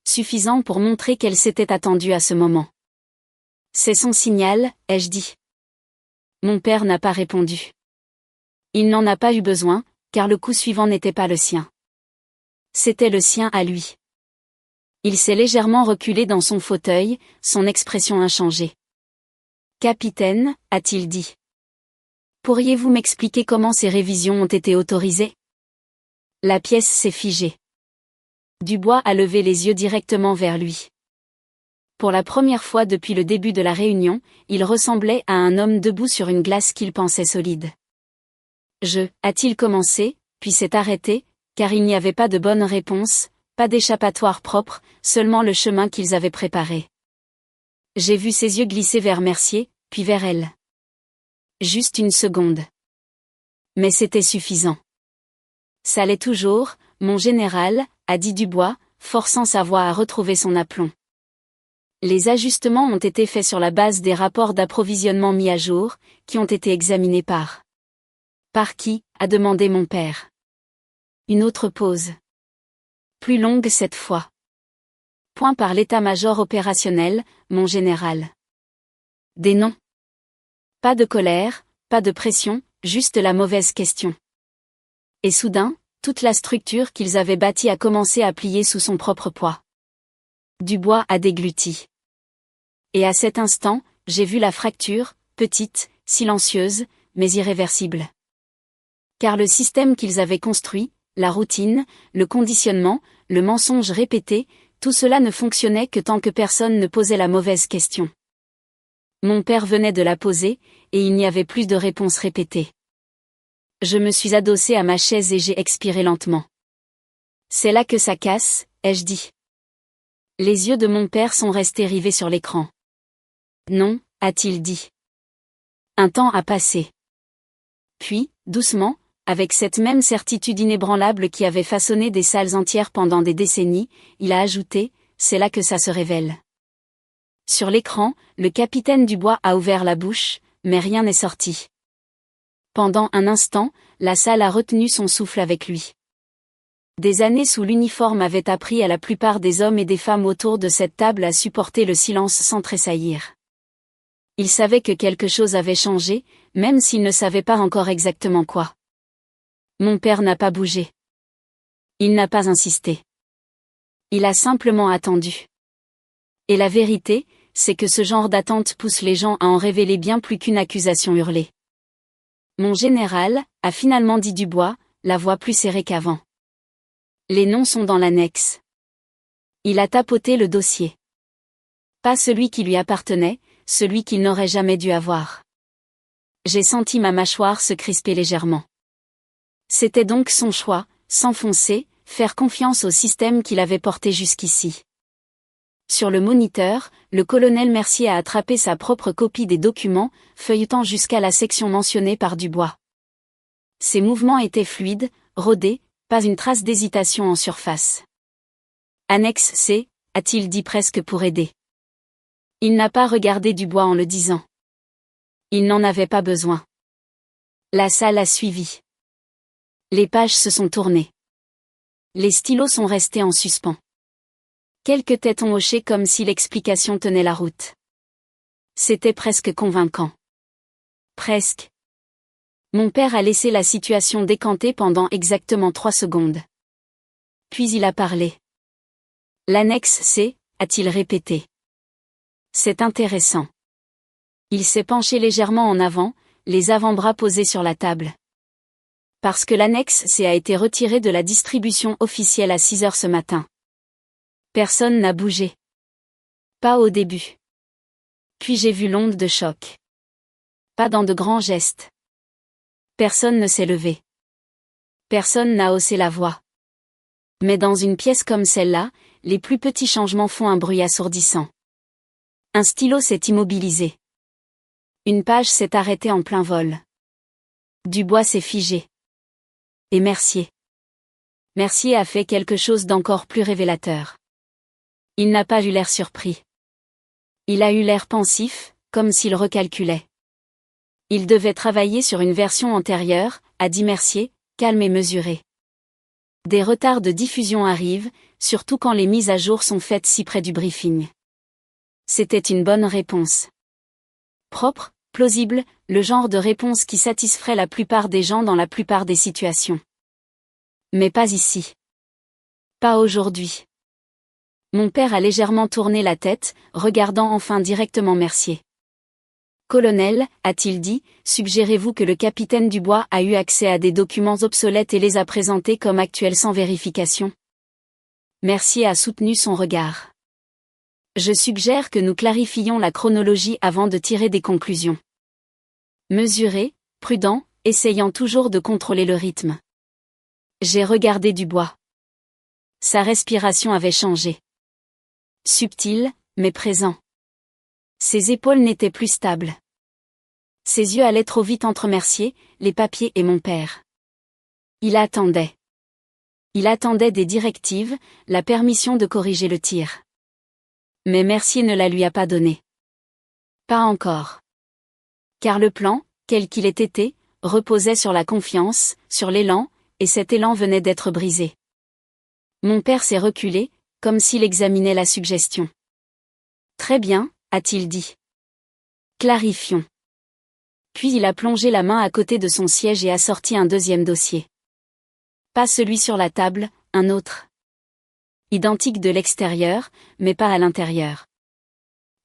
Suffisant pour montrer qu'elle s'était attendue à ce moment. C'est son signal, ai-je dit. Mon père n'a pas répondu. Il n'en a pas eu besoin, car le coup suivant n'était pas le sien. C'était le sien à lui. Il s'est légèrement reculé dans son fauteuil, son expression inchangée. Capitaine, a-t-il dit. Pourriez-vous m'expliquer comment ces révisions ont été autorisées? La pièce s'est figée. Dubois a levé les yeux directement vers lui. Pour la première fois depuis le début de la réunion, il ressemblait à un homme debout sur une glace qu'il pensait solide. A-t-il commencé, puis s'est arrêté, car il n'y avait pas de bonne réponse, pas d'échappatoire propre, seulement le chemin qu'ils avaient préparé. J'ai vu ses yeux glisser vers Mercier, puis vers elle. Juste une seconde. Mais c'était suffisant. Ça l'est toujours, mon général, a dit Dubois, forçant sa voix à retrouver son aplomb. Les ajustements ont été faits sur la base des rapports d'approvisionnement mis à jour, qui ont été examinés par... Par qui, a demandé mon père. Une autre pause. Plus longue cette fois. Point par l'état-major opérationnel, mon général. Des noms. Pas de colère, pas de pression, juste la mauvaise question. Et soudain, toute la structure qu'ils avaient bâtie a commencé à plier sous son propre poids. Dubois a dégluti. Et à cet instant, j'ai vu la fracture, petite, silencieuse, mais irréversible. Car le système qu'ils avaient construit, la routine, le conditionnement, le mensonge répété, tout cela ne fonctionnait que tant que personne ne posait la mauvaise question. Mon père venait de la poser, et il n'y avait plus de réponse répétée. Je me suis adossé à ma chaise et j'ai expiré lentement. C'est là que ça casse, ai-je dit. Les yeux de mon père sont restés rivés sur l'écran. Non, a-t-il dit. Un temps a passé. Puis, doucement, avec cette même certitude inébranlable qui avait façonné des salles entières pendant des décennies, il a ajouté, c'est là que ça se révèle. Sur l'écran, le capitaine Dubois a ouvert la bouche, mais rien n'est sorti. Pendant un instant, la salle a retenu son souffle avec lui. Des années sous l'uniforme avaient appris à la plupart des hommes et des femmes autour de cette table à supporter le silence sans tressaillir. Ils savaient que quelque chose avait changé, même s'ils ne savaient pas encore exactement quoi. Mon père n'a pas bougé. Il n'a pas insisté. Il a simplement attendu. Et la vérité, c'est que ce genre d'attente pousse les gens à en révéler bien plus qu'une accusation hurlée. Mon général, a finalement dit Dubois, la voix plus serrée qu'avant. Les noms sont dans l'annexe. Il a tapoté le dossier. Pas celui qui lui appartenait, celui qu'il n'aurait jamais dû avoir. J'ai senti ma mâchoire se crisper légèrement. C'était donc son choix, s'enfoncer, faire confiance au système qu'il avait porté jusqu'ici. Sur le moniteur, le colonel Mercier a attrapé sa propre copie des documents, feuilletant jusqu'à la section mentionnée par Dubois. Ses mouvements étaient fluides, rodés, pas une trace d'hésitation en surface. Annexe C, a-t-il dit presque pour aider. Il n'a pas regardé Dubois en le disant. Il n'en avait pas besoin. La salle a suivi. Les pages se sont tournées. Les stylos sont restés en suspens. Quelques têtes ont hoché comme si l'explication tenait la route. C'était presque convaincant. Presque. Mon père a laissé la situation décanter pendant exactement 3 secondes. Puis il a parlé. L'annexe C, a-t-il répété. C'est intéressant. Il s'est penché légèrement en avant, les avant-bras posés sur la table. Parce que l'annexe C a été retirée de la distribution officielle à 6 heures ce matin. Personne n'a bougé. Pas au début. Puis j'ai vu l'onde de choc. Pas dans de grands gestes. Personne ne s'est levé. Personne n'a haussé la voix. Mais dans une pièce comme celle-là, les plus petits changements font un bruit assourdissant. Un stylo s'est immobilisé. Une page s'est arrêtée en plein vol. Dubois s'est figé. Et Mercier. Mercier a fait quelque chose d'encore plus révélateur. Il n'a pas eu l'air surpris. Il a eu l'air pensif, comme s'il recalculait. Il devait travailler sur une version antérieure, a dit Mercier, calme et mesuré. Des retards de diffusion arrivent, surtout quand les mises à jour sont faites si près du briefing. C'était une bonne réponse. Propre, plausible, le genre de réponse qui satisferait la plupart des gens dans la plupart des situations. Mais pas ici. Pas aujourd'hui. Mon père a légèrement tourné la tête, regardant enfin directement Mercier. Colonel, a-t-il dit, suggérez-vous que le capitaine Dubois a eu accès à des documents obsolètes et les a présentés comme actuels sans vérification? Mercier a soutenu son regard. Je suggère que nous clarifions la chronologie avant de tirer des conclusions. Mesuré, prudent, essayant toujours de contrôler le rythme. J'ai regardé Dubois. Sa respiration avait changé. Subtil, mais présent. Ses épaules n'étaient plus stables. Ses yeux allaient trop vite entre Mercier, les papiers et mon père. Il attendait. Il attendait des directives, la permission de corriger le tir. Mais Mercier ne la lui a pas donnée. Pas encore. Car le plan, quel qu'il ait été, reposait sur la confiance, sur l'élan, et cet élan venait d'être brisé. Mon père s'est reculé, comme s'il examinait la suggestion. Très bien, a-t-il dit. Clarifions. Puis il a plongé la main à côté de son siège et a sorti un deuxième dossier. Pas celui sur la table, un autre. Identique de l'extérieur, mais pas à l'intérieur.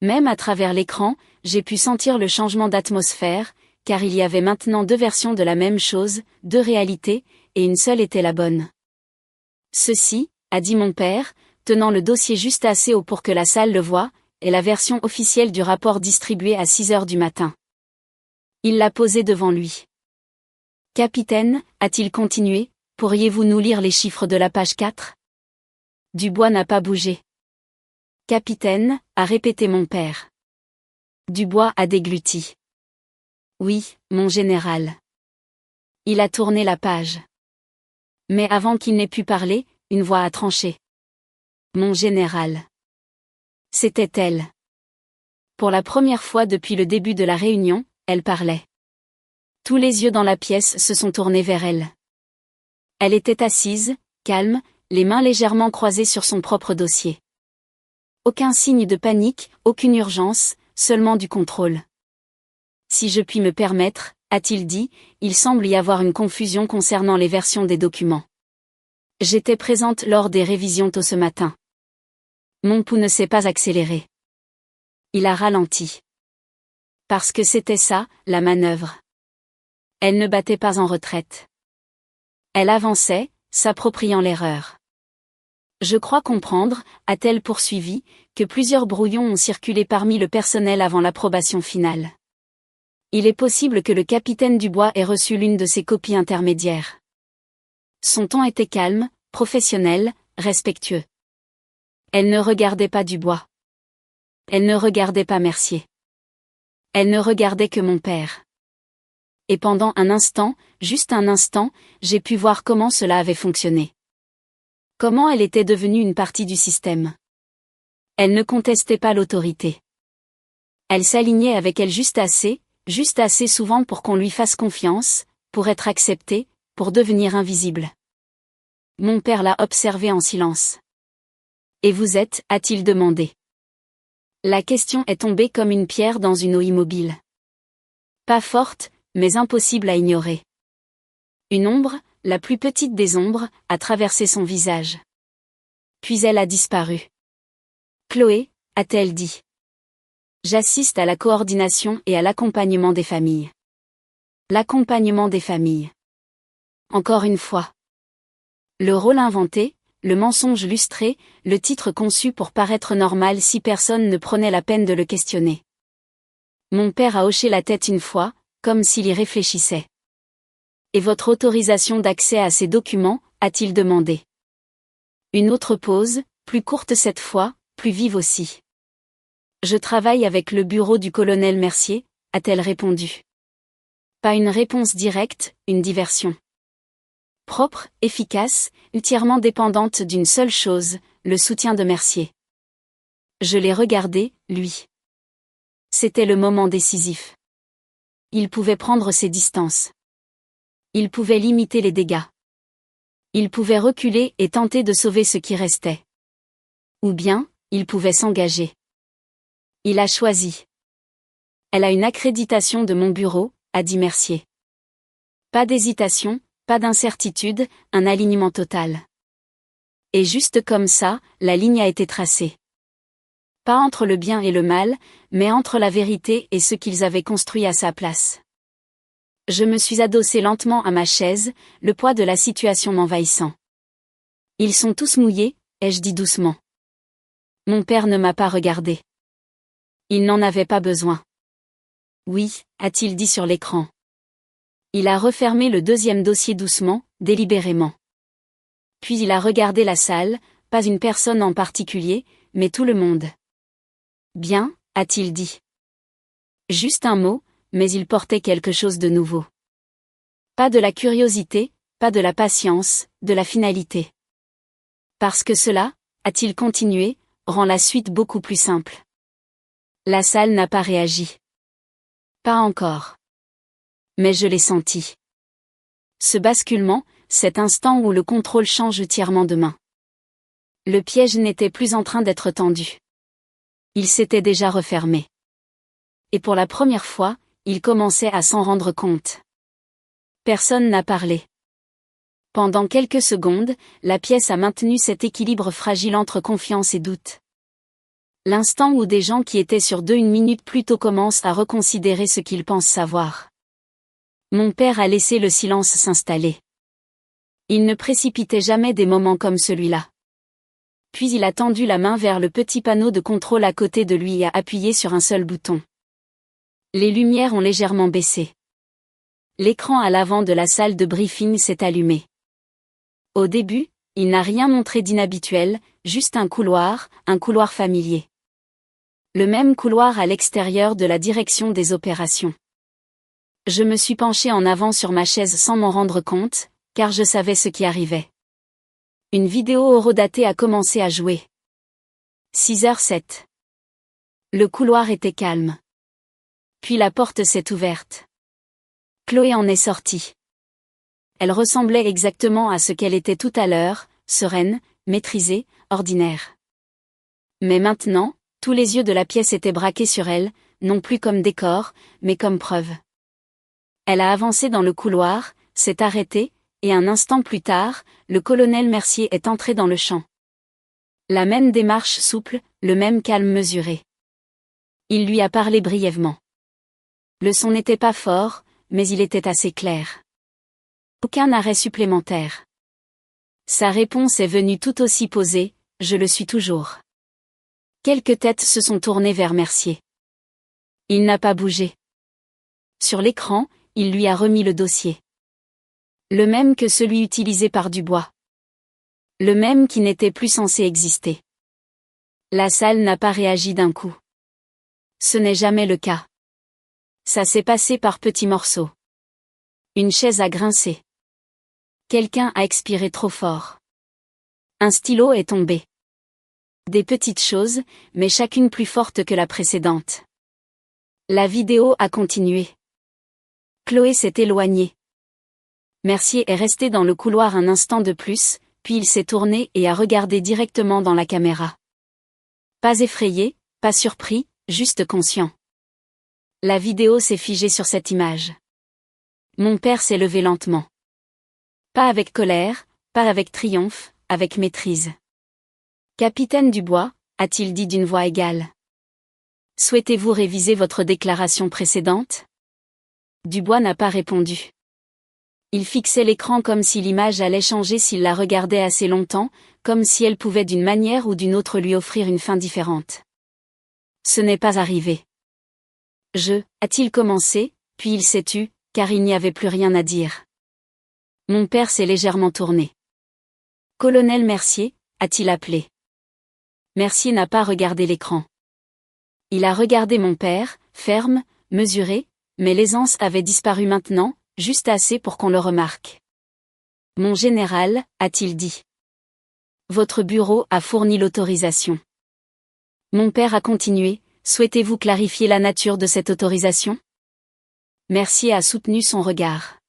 Même à travers l'écran, j'ai pu sentir le changement d'atmosphère, car il y avait maintenant deux versions de la même chose, deux réalités, et une seule était la bonne. Ceci, a dit mon père, tenant le dossier juste assez haut pour que la salle le voie, est la version officielle du rapport distribué à 6 heures du matin. Il l'a posé devant lui. Capitaine, a-t-il continué, pourriez-vous nous lire les chiffres de la page 4? Dubois n'a pas bougé. Capitaine, a répété mon père. Dubois a dégluti. Oui, mon général. Il a tourné la page. Mais avant qu'il n'ait pu parler, une voix a tranché. Mon général. C'était elle. Pour la première fois depuis le début de la réunion, elle parlait. Tous les yeux dans la pièce se sont tournés vers elle. Elle était assise, calme, les mains légèrement croisées sur son propre dossier. Aucun signe de panique, aucune urgence, seulement du contrôle. Si je puis me permettre, a-t-il dit, il semble y avoir une confusion concernant les versions des documents. J'étais présente lors des révisions tôt ce matin. Mon pouls ne s'est pas accéléré. Il a ralenti. Parce que c'était ça, la manœuvre. Elle ne battait pas en retraite. Elle avançait, s'appropriant l'erreur. Je crois comprendre, a-t-elle poursuivi, que plusieurs brouillons ont circulé parmi le personnel avant l'approbation finale. Il est possible que le capitaine Dubois ait reçu l'une de ces copies intermédiaires. Son ton était calme, professionnel, respectueux. Elle ne regardait pas Dubois. Elle ne regardait pas Mercier. Elle ne regardait que mon père. Et pendant un instant, juste un instant, j'ai pu voir comment cela avait fonctionné. Comment elle était devenue une partie du système. Elle ne contestait pas l'autorité. Elle s'alignait avec elle juste assez souvent pour qu'on lui fasse confiance, pour être acceptée, pour devenir invisible. Mon père l'a observé en silence. Et vous êtes, a-t-il demandé. La question est tombée comme une pierre dans une eau immobile. Pas forte, mais impossible à ignorer. Une ombre, la plus petite des ombres, a traversé son visage. Puis elle a disparu. Chloé, a-t-elle dit. J'assiste à la coordination et à l'accompagnement des familles. L'accompagnement des familles. Encore une fois. Le rôle inventé, le mensonge lustré, le titre conçu pour paraître normal si personne ne prenait la peine de le questionner. Mon père a hoché la tête une fois, comme s'il y réfléchissait. Et votre autorisation d'accès à ces documents, a-t-il demandé. Une autre pause, plus courte cette fois, plus vive aussi. Je travaille avec le bureau du colonel Mercier, a-t-elle répondu. Pas une réponse directe, une diversion. Propre, efficace, entièrement dépendante d'une seule chose, le soutien de Mercier. Je l'ai regardé, lui. C'était le moment décisif. Il pouvait prendre ses distances. Il pouvait limiter les dégâts. Il pouvait reculer et tenter de sauver ce qui restait. Ou bien, il pouvait s'engager. Il a choisi. Elle a une accréditation de mon bureau, a dit Mercier. Pas d'hésitation, pas d'incertitude, un alignement total. Et juste comme ça, la ligne a été tracée. Pas entre le bien et le mal, mais entre la vérité et ce qu'ils avaient construit à sa place. Je me suis adossé lentement à ma chaise, le poids de la situation m'envahissant. Ils sont tous mouillés, ai-je dit doucement. Mon père ne m'a pas regardé. Il n'en avait pas besoin. Oui, a-t-il dit sur l'écran. Il a refermé le deuxième dossier doucement, délibérément. Puis il a regardé la salle, pas une personne en particulier, mais tout le monde. Bien, a-t-il dit. Juste un mot, mais il portait quelque chose de nouveau. Pas de la curiosité, pas de la patience, de la finalité. Parce que cela, a-t-il continué, rend la suite beaucoup plus simple. La salle n'a pas réagi. Pas encore. Mais je l'ai senti. Ce basculement, cet instant où le contrôle change entièrement de main. Le piège n'était plus en train d'être tendu. Il s'était déjà refermé. Et pour la première fois, il commençait à s'en rendre compte. Personne n'a parlé. Pendant quelques secondes, la pièce a maintenu cet équilibre fragile entre confiance et doute. L'instant où des gens qui étaient sur une minute plus tôt commencent à reconsidérer ce qu'ils pensent savoir. Mon père a laissé le silence s'installer. Il ne précipitait jamais des moments comme celui-là. Puis il a tendu la main vers le petit panneau de contrôle à côté de lui et a appuyé sur un seul bouton. Les lumières ont légèrement baissé. L'écran à l'avant de la salle de briefing s'est allumé. Au début, il n'a rien montré d'inhabituel, juste un couloir familier. Le même couloir à l'extérieur de la direction des opérations. Je me suis penché en avant sur ma chaise sans m'en rendre compte, car je savais ce qui arrivait. Une vidéo horodatée a commencé à jouer. 6h07. Le couloir était calme. Puis la porte s'est ouverte. Chloé en est sortie. Elle ressemblait exactement à ce qu'elle était tout à l'heure, sereine, maîtrisée, ordinaire. Mais maintenant, tous les yeux de la pièce étaient braqués sur elle, non plus comme décor, mais comme preuve. Elle a avancé dans le couloir, s'est arrêtée, et un instant plus tard, le colonel Mercier est entré dans le champ. La même démarche souple, le même calme mesuré. Il lui a parlé brièvement. Le son n'était pas fort, mais il était assez clair. Aucun arrêt supplémentaire. Sa réponse est venue tout aussi posée, je le suis toujours. Quelques têtes se sont tournées vers Mercier. Il n'a pas bougé. Sur l'écran, il lui a remis le dossier. Le même que celui utilisé par Dubois. Le même qui n'était plus censé exister. La salle n'a pas réagi d'un coup. Ce n'est jamais le cas. Ça s'est passé par petits morceaux. Une chaise a grincé. Quelqu'un a expiré trop fort. Un stylo est tombé. Des petites choses, mais chacune plus forte que la précédente. La vidéo a continué. Chloé s'est éloignée. Mercier est resté dans le couloir un instant de plus, puis il s'est tourné et a regardé directement dans la caméra. Pas effrayé, pas surpris, juste conscient. La vidéo s'est figée sur cette image. Mon père s'est levé lentement. Pas avec colère, pas avec triomphe, avec maîtrise. Capitaine Dubois, a-t-il dit d'une voix égale. Souhaitez-vous réviser votre déclaration précédente? Dubois n'a pas répondu. Il fixait l'écran comme si l'image allait changer s'il la regardait assez longtemps, comme si elle pouvait d'une manière ou d'une autre lui offrir une fin différente. Ce n'est pas arrivé. A-t-il commencé, puis il s'est tu, car il n'y avait plus rien à dire. Mon père s'est légèrement tourné. Colonel Mercier, a-t-il appelé. Mercier n'a pas regardé l'écran. Il a regardé mon père, ferme, mesuré, mais l'aisance avait disparu maintenant, juste assez pour qu'on le remarque. Mon général, a-t-il dit. Votre bureau a fourni l'autorisation. Mon père a continué, souhaitez-vous clarifier la nature de cette autorisation? Mercier a soutenu son regard.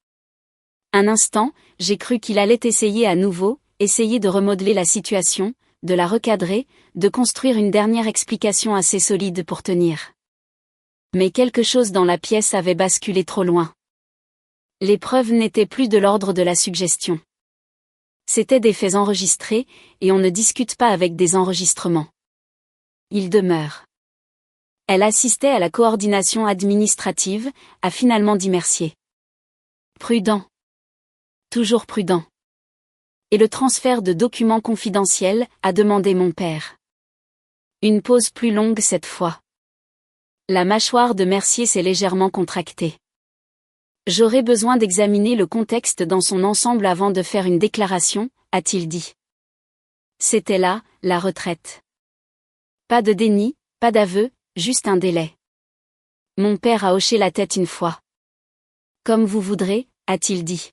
Un instant, j'ai cru qu'il allait essayer à nouveau, essayer de remodeler la situation, de la recadrer, de construire une dernière explication assez solide pour tenir. Mais quelque chose dans la pièce avait basculé trop loin. Les preuves n'étaient plus de l'ordre de la suggestion. C'étaient des faits enregistrés, et on ne discute pas avec des enregistrements. Ils demeurent. Elle assistait à la coordination administrative, a finalement dit Mercier. Prudent. Toujours prudent. Et le transfert de documents confidentiels, a demandé mon père. Une pause plus longue cette fois. La mâchoire de Mercier s'est légèrement contractée. J'aurais besoin d'examiner le contexte dans son ensemble avant de faire une déclaration, a-t-il dit. C'était là, la retraite. Pas de déni, pas d'aveu, juste un délai. Mon père a hoché la tête une fois. Comme vous voudrez, a-t-il dit.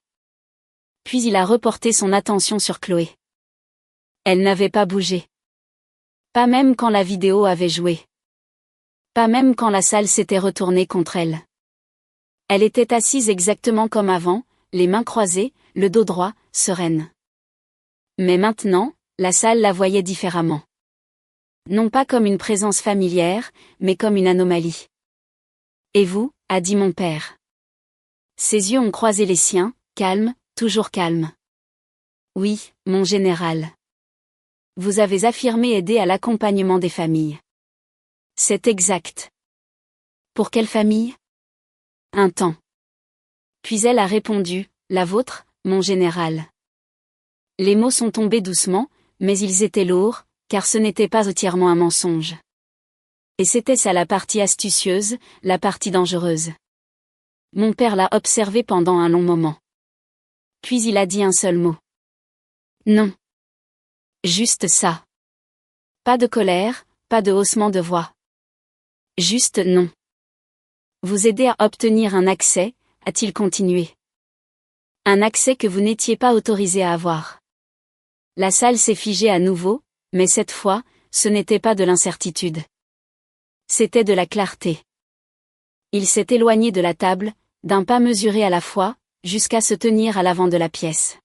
Puis il a reporté son attention sur Chloé. Elle n'avait pas bougé. Pas même quand la vidéo avait joué. Pas même quand la salle s'était retournée contre elle. Elle était assise exactement comme avant, les mains croisées, le dos droit, sereine. Mais maintenant, la salle la voyait différemment. Non pas comme une présence familière, mais comme une anomalie. Et vous, a dit mon père. Ses yeux ont croisé les siens, calmes, toujours calmes. Oui, mon général. Vous avez affirmé aider à l'accompagnement des familles. C'est exact. Pour quelle famille? Un temps. Puis elle a répondu, la vôtre, mon général. Les mots sont tombés doucement, mais ils étaient lourds, car ce n'était pas entièrement un mensonge. Et c'était ça la partie astucieuse, la partie dangereuse. Mon père l'a observé pendant un long moment. Puis il a dit un seul mot. Non. Juste ça. Pas de colère, pas de haussement de voix. Juste non. Vous aider à obtenir un accès, a-t-il continué. Un accès que vous n'étiez pas autorisé à avoir. La salle s'est figée à nouveau, mais cette fois, ce n'était pas de l'incertitude. C'était de la clarté. Il s'est éloigné de la table, d'un pas mesuré à la fois, jusqu'à se tenir à l'avant de la pièce.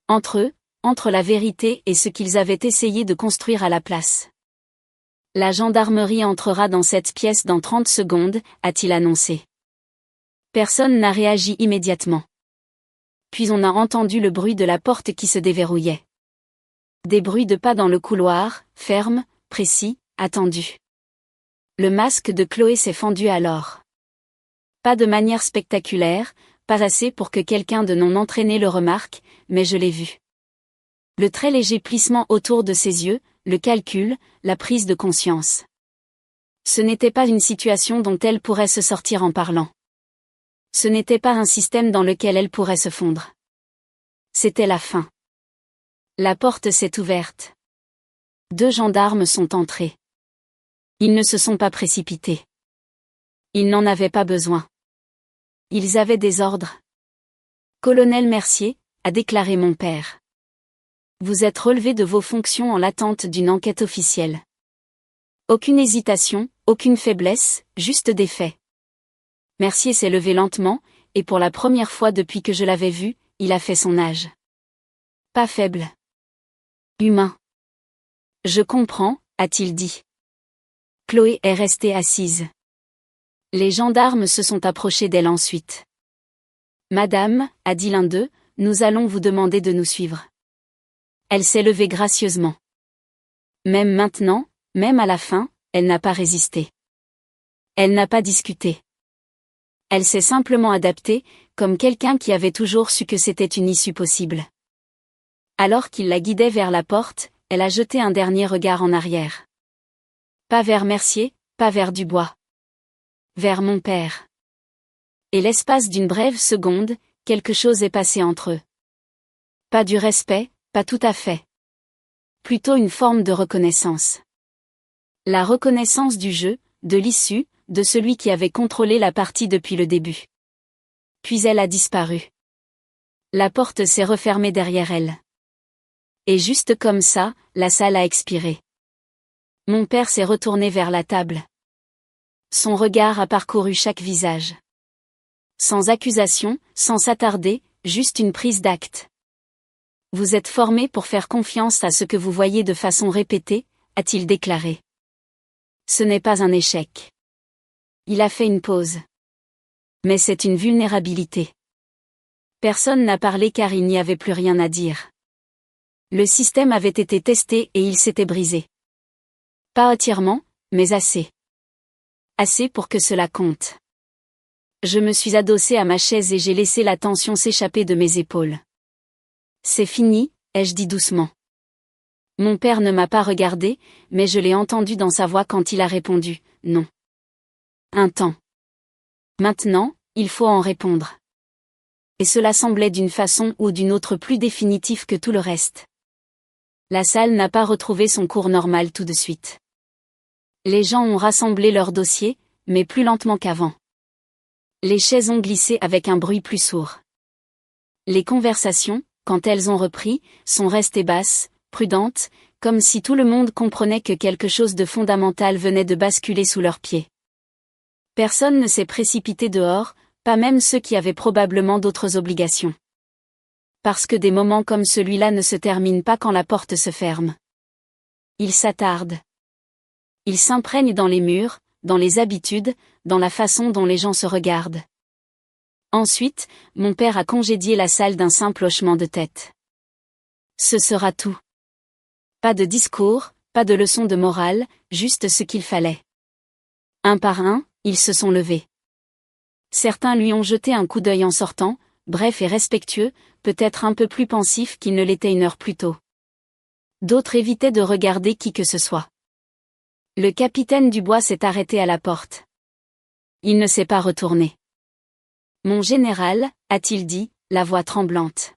Entre eux, entre la vérité et ce qu'ils avaient essayé de construire à la place. La gendarmerie entrera dans cette pièce dans 30 secondes, a-t-il annoncé. Personne n'a réagi immédiatement. Puis on a entendu le bruit de la porte qui se déverrouillait. Des bruits de pas dans le couloir, ferme, précis, attendu. Le masque de Chloé s'est fendu alors. Pas de manière spectaculaire, pas assez pour que quelqu'un de non entraîné le remarque, mais je l'ai vu. Le très léger plissement autour de ses yeux, le calcul, la prise de conscience. Ce n'était pas une situation dont elle pourrait se sortir en parlant. Ce n'était pas un système dans lequel elle pourrait se fondre. C'était la fin. La porte s'est ouverte. 2 gendarmes sont entrés. Ils ne se sont pas précipités. Ils n'en avaient pas besoin. Ils avaient des ordres. Colonel Mercier, a déclaré mon père. Vous êtes relevé de vos fonctions en l'attente d'une enquête officielle. Aucune hésitation, aucune faiblesse, juste des faits. Mercier s'est levé lentement, et pour la première fois depuis que je l'avais vu, il a fait son âge. Pas faible. Humain. Je comprends, a-t-il dit. Chloé est restée assise. Les gendarmes se sont approchés d'elle ensuite. Madame, a dit l'un d'eux, nous allons vous demander de nous suivre. Elle s'est levée gracieusement. Même maintenant, même à la fin, elle n'a pas résisté. Elle n'a pas discuté. Elle s'est simplement adaptée, comme quelqu'un qui avait toujours su que c'était une issue possible. Alors qu'il la guidait vers la porte, elle a jeté un dernier regard en arrière. Pas vers Mercier, pas vers Dubois. Vers mon père. Et l'espace d'une brève seconde, quelque chose est passé entre eux. Pas du respect, pas tout à fait. Plutôt une forme de reconnaissance. La reconnaissance du jeu, de l'issue, de celui qui avait contrôlé la partie depuis le début. Puis elle a disparu. La porte s'est refermée derrière elle. Et juste comme ça, la salle a expiré. Mon père s'est retourné vers la table. Son regard a parcouru chaque visage. Sans accusation, sans s'attarder, juste une prise d'acte. Vous êtes formé pour faire confiance à ce que vous voyez de façon répétée, a-t-il déclaré. Ce n'est pas un échec. Il a fait une pause. Mais c'est une vulnérabilité. Personne n'a parlé car il n'y avait plus rien à dire. Le système avait été testé et il s'était brisé. Pas entièrement, mais assez. Assez pour que cela compte. Je me suis adossé à ma chaise et j'ai laissé la tension s'échapper de mes épaules. C'est fini, ai-je dit doucement. Mon père ne m'a pas regardé, mais je l'ai entendu dans sa voix quand il a répondu « non ». Un temps. Maintenant, il faut en répondre. Et cela semblait d'une façon ou d'une autre plus définitif que tout le reste. La salle n'a pas retrouvé son cours normal tout de suite. Les gens ont rassemblé leurs dossiers, mais plus lentement qu'avant. Les chaises ont glissé avec un bruit plus sourd. Les conversations, quand elles ont repris, sont restées basses, prudentes, comme si tout le monde comprenait que quelque chose de fondamental venait de basculer sous leurs pieds. Personne ne s'est précipité dehors, pas même ceux qui avaient probablement d'autres obligations. Parce que des moments comme celui-là ne se terminent pas quand la porte se ferme. Ils s'attardent. Ils s'imprègnent dans les murs, dans les habitudes, dans la façon dont les gens se regardent. Ensuite, mon père a congédié la salle d'un simple hochement de tête. Ce sera tout. Pas de discours, pas de leçon de morale, juste ce qu'il fallait. Un par un, ils se sont levés. Certains lui ont jeté un coup d'œil en sortant, bref et respectueux, peut-être un peu plus pensif qu'il ne l'était une heure plus tôt. D'autres évitaient de regarder qui que ce soit. Le capitaine Dubois s'est arrêté à la porte. Il ne s'est pas retourné. Mon général, a-t-il dit, la voix tremblante.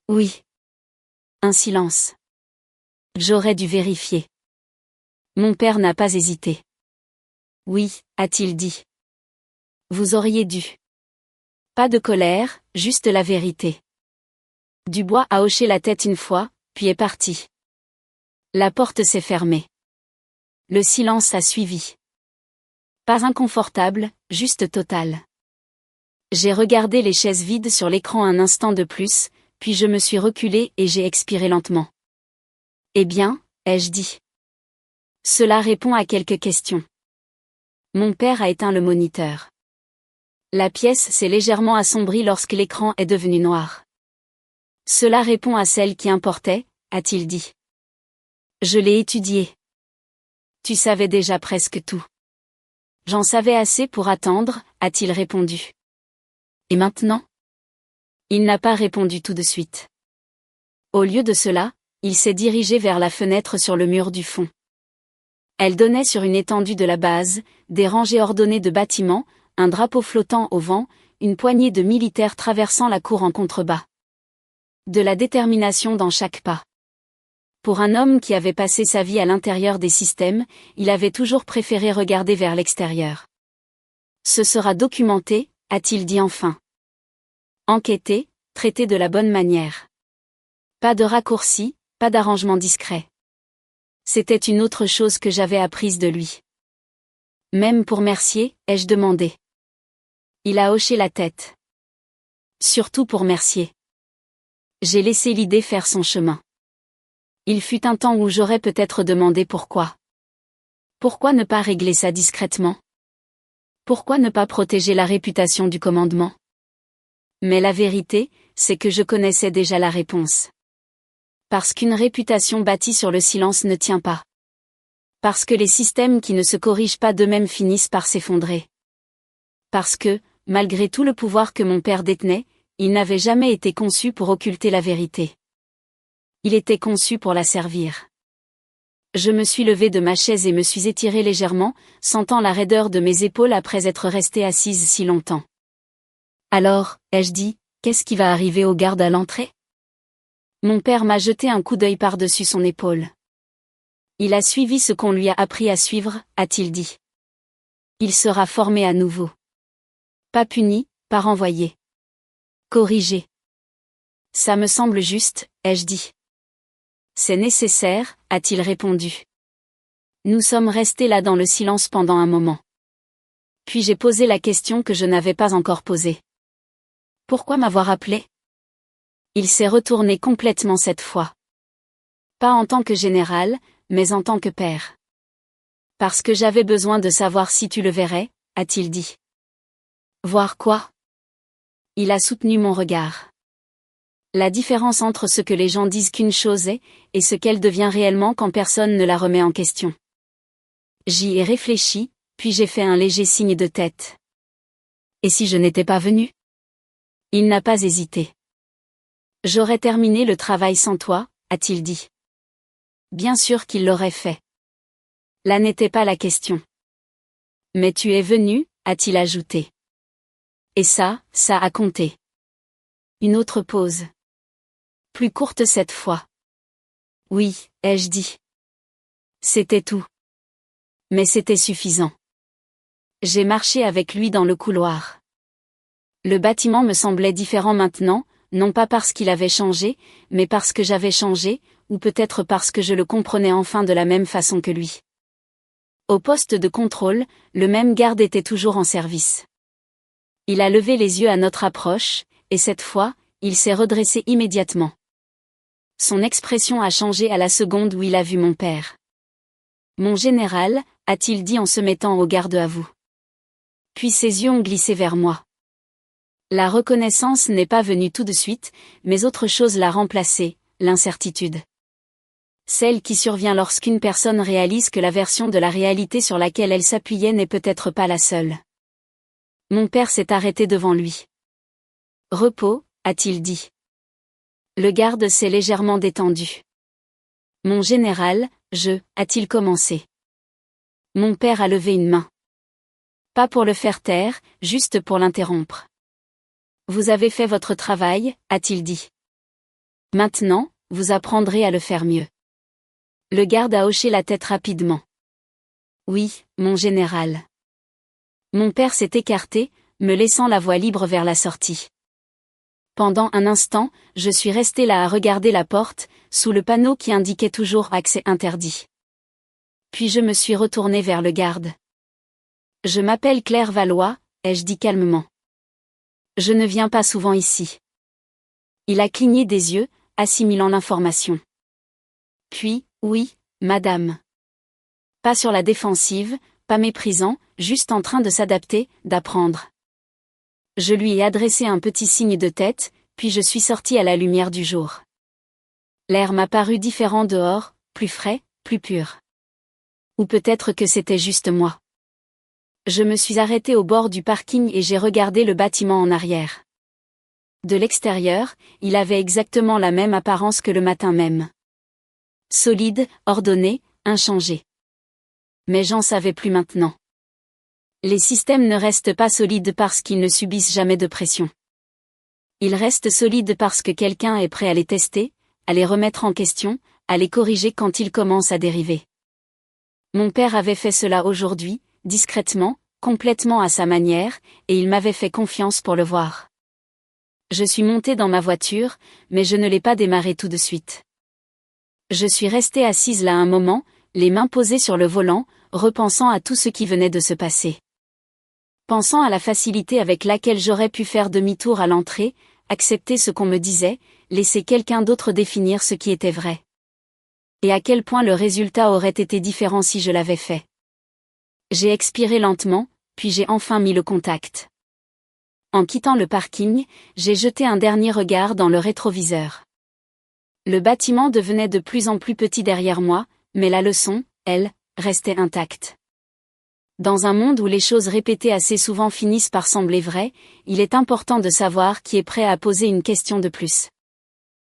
Oui. Un silence. J'aurais dû vérifier. Mon père n'a pas hésité. Oui, a-t-il dit. Vous auriez dû. Pas de colère, juste la vérité. Dubois a hoché la tête une fois, puis est parti. La porte s'est fermée. Le silence a suivi. Pas inconfortable, juste total. J'ai regardé les chaises vides sur l'écran un instant de plus, puis je me suis reculé et j'ai expiré lentement. Eh bien, ai-je dit. Cela répond à quelques questions. Mon père a éteint le moniteur. La pièce s'est légèrement assombrie lorsque l'écran est devenu noir. Cela répond à celle qui importait, a-t-il dit. Je l'ai étudié. Tu savais déjà presque tout. J'en savais assez pour attendre, a-t-il répondu. Et maintenant? Il n'a pas répondu tout de suite. Au lieu de cela, il s'est dirigé vers la fenêtre sur le mur du fond. Elle donnait sur une étendue de la base, des rangées ordonnées de bâtiments, un drapeau flottant au vent, une poignée de militaires traversant la cour en contrebas. De la détermination dans chaque pas. Pour un homme qui avait passé sa vie à l'intérieur des systèmes, il avait toujours préféré regarder vers l'extérieur. Ce sera documenté, a-t-il dit enfin. Enquêté, traité de la bonne manière. Pas de raccourci, pas d'arrangement discret. C'était une autre chose que j'avais apprise de lui. Même pour Mercier, ai-je demandé. Il a hoché la tête. Surtout pour Mercier. J'ai laissé l'idée faire son chemin. Il fut un temps où j'aurais peut-être demandé pourquoi. Pourquoi ne pas régler ça discrètement? Pourquoi ne pas protéger la réputation du commandement? Mais la vérité, c'est que je connaissais déjà la réponse. Parce qu'une réputation bâtie sur le silence ne tient pas. Parce que les systèmes qui ne se corrigent pas d'eux-mêmes finissent par s'effondrer. Parce que, malgré tout le pouvoir que mon père détenait, il n'avait jamais été conçu pour occulter la vérité. Il était conçu pour la servir. Je me suis levée de ma chaise et me suis étirée légèrement, sentant la raideur de mes épaules après être restée assise si longtemps. Alors, ai-je dit, qu'est-ce qui va arriver au garde à l'entrée? Mon père m'a jeté un coup d'œil par-dessus son épaule. Il a suivi ce qu'on lui a appris à suivre, a-t-il dit. Il sera formé à nouveau. Pas puni, pas renvoyé. Corrigé. Ça me semble juste, ai-je dit. C'est nécessaire, a-t-il répondu. Nous sommes restés là dans le silence pendant un moment. Puis j'ai posé la question que je n'avais pas encore posée. Pourquoi m'avoir appelé? Il s'est retourné complètement cette fois. Pas en tant que général, mais en tant que père. Parce que j'avais besoin de savoir si tu le verrais, a-t-il dit. Voir quoi? Il a soutenu mon regard. La différence entre ce que les gens disent qu'une chose est, et ce qu'elle devient réellement quand personne ne la remet en question. J'y ai réfléchi, puis j'ai fait un léger signe de tête. Et si je n'étais pas venu? Il n'a pas hésité. J'aurais terminé le travail sans toi, a-t-il dit. Bien sûr qu'il l'aurait fait. Là n'était pas la question. Mais tu es venu, a-t-il ajouté. Et ça a compté. Une autre pause. Plus courte cette fois. Oui, ai-je dit. C'était tout. Mais c'était suffisant. J'ai marché avec lui dans le couloir. Le bâtiment me semblait différent maintenant, non pas parce qu'il avait changé, mais parce que j'avais changé, ou peut-être parce que je le comprenais enfin de la même façon que lui. Au poste de contrôle, le même garde était toujours en service. Il a levé les yeux à notre approche, et cette fois, il s'est redressé immédiatement. Son expression a changé à la seconde où il a vu mon père. Mon général, a-t-il dit en se mettant au garde à vous. Puis ses yeux ont glissé vers moi. La reconnaissance n'est pas venue tout de suite, mais autre chose l'a remplacée, l'incertitude. Celle qui survient lorsqu'une personne réalise que la version de la réalité sur laquelle elle s'appuyait n'est peut-être pas la seule. Mon père s'est arrêté devant lui. Repos, a-t-il dit. Le garde s'est légèrement détendu. Mon général, a-t-il commencé. Mon père a levé une main. Pas pour le faire taire, juste pour l'interrompre. Vous avez fait votre travail, a-t-il dit. Maintenant, vous apprendrez à le faire mieux. Le garde a hoché la tête rapidement. Oui, mon général. Mon père s'est écarté, me laissant la voie libre vers la sortie. Pendant un instant, je suis resté là à regarder la porte, sous le panneau qui indiquait toujours accès interdit. Puis je me suis retourné vers le garde. Je m'appelle Claire Valois, ai-je dit calmement. Je ne viens pas souvent ici. Il a cligné des yeux, assimilant l'information. Puis, oui, madame. Pas sur la défensive, pas méprisant, juste en train de s'adapter, d'apprendre. Je lui ai adressé un petit signe de tête, puis je suis sorti à la lumière du jour. L'air m'a paru différent dehors, plus frais, plus pur. Ou peut-être que c'était juste moi. Je me suis arrêté au bord du parking et j'ai regardé le bâtiment en arrière. De l'extérieur, il avait exactement la même apparence que le matin même. Solide, ordonné, inchangé. Mais j'en savais plus maintenant. Les systèmes ne restent pas solides parce qu'ils ne subissent jamais de pression. Ils restent solides parce que quelqu'un est prêt à les tester, à les remettre en question, à les corriger quand ils commencent à dériver. Mon père avait fait cela aujourd'hui, discrètement, complètement à sa manière, et il m'avait fait confiance pour le voir. Je suis montée dans ma voiture, mais je ne l'ai pas démarrée tout de suite. Je suis restée assise là un moment, les mains posées sur le volant, repensant à tout ce qui venait de se passer. Pensant à la facilité avec laquelle j'aurais pu faire demi-tour à l'entrée, accepter ce qu'on me disait, laisser quelqu'un d'autre définir ce qui était vrai. Et à quel point le résultat aurait été différent si je l'avais fait. J'ai expiré lentement, puis j'ai enfin mis le contact. En quittant le parking, j'ai jeté un dernier regard dans le rétroviseur. Le bâtiment devenait de plus en plus petit derrière moi, mais la leçon, elle, restait intacte. Dans un monde où les choses répétées assez souvent finissent par sembler vraies, il est important de savoir qui est prêt à poser une question de plus.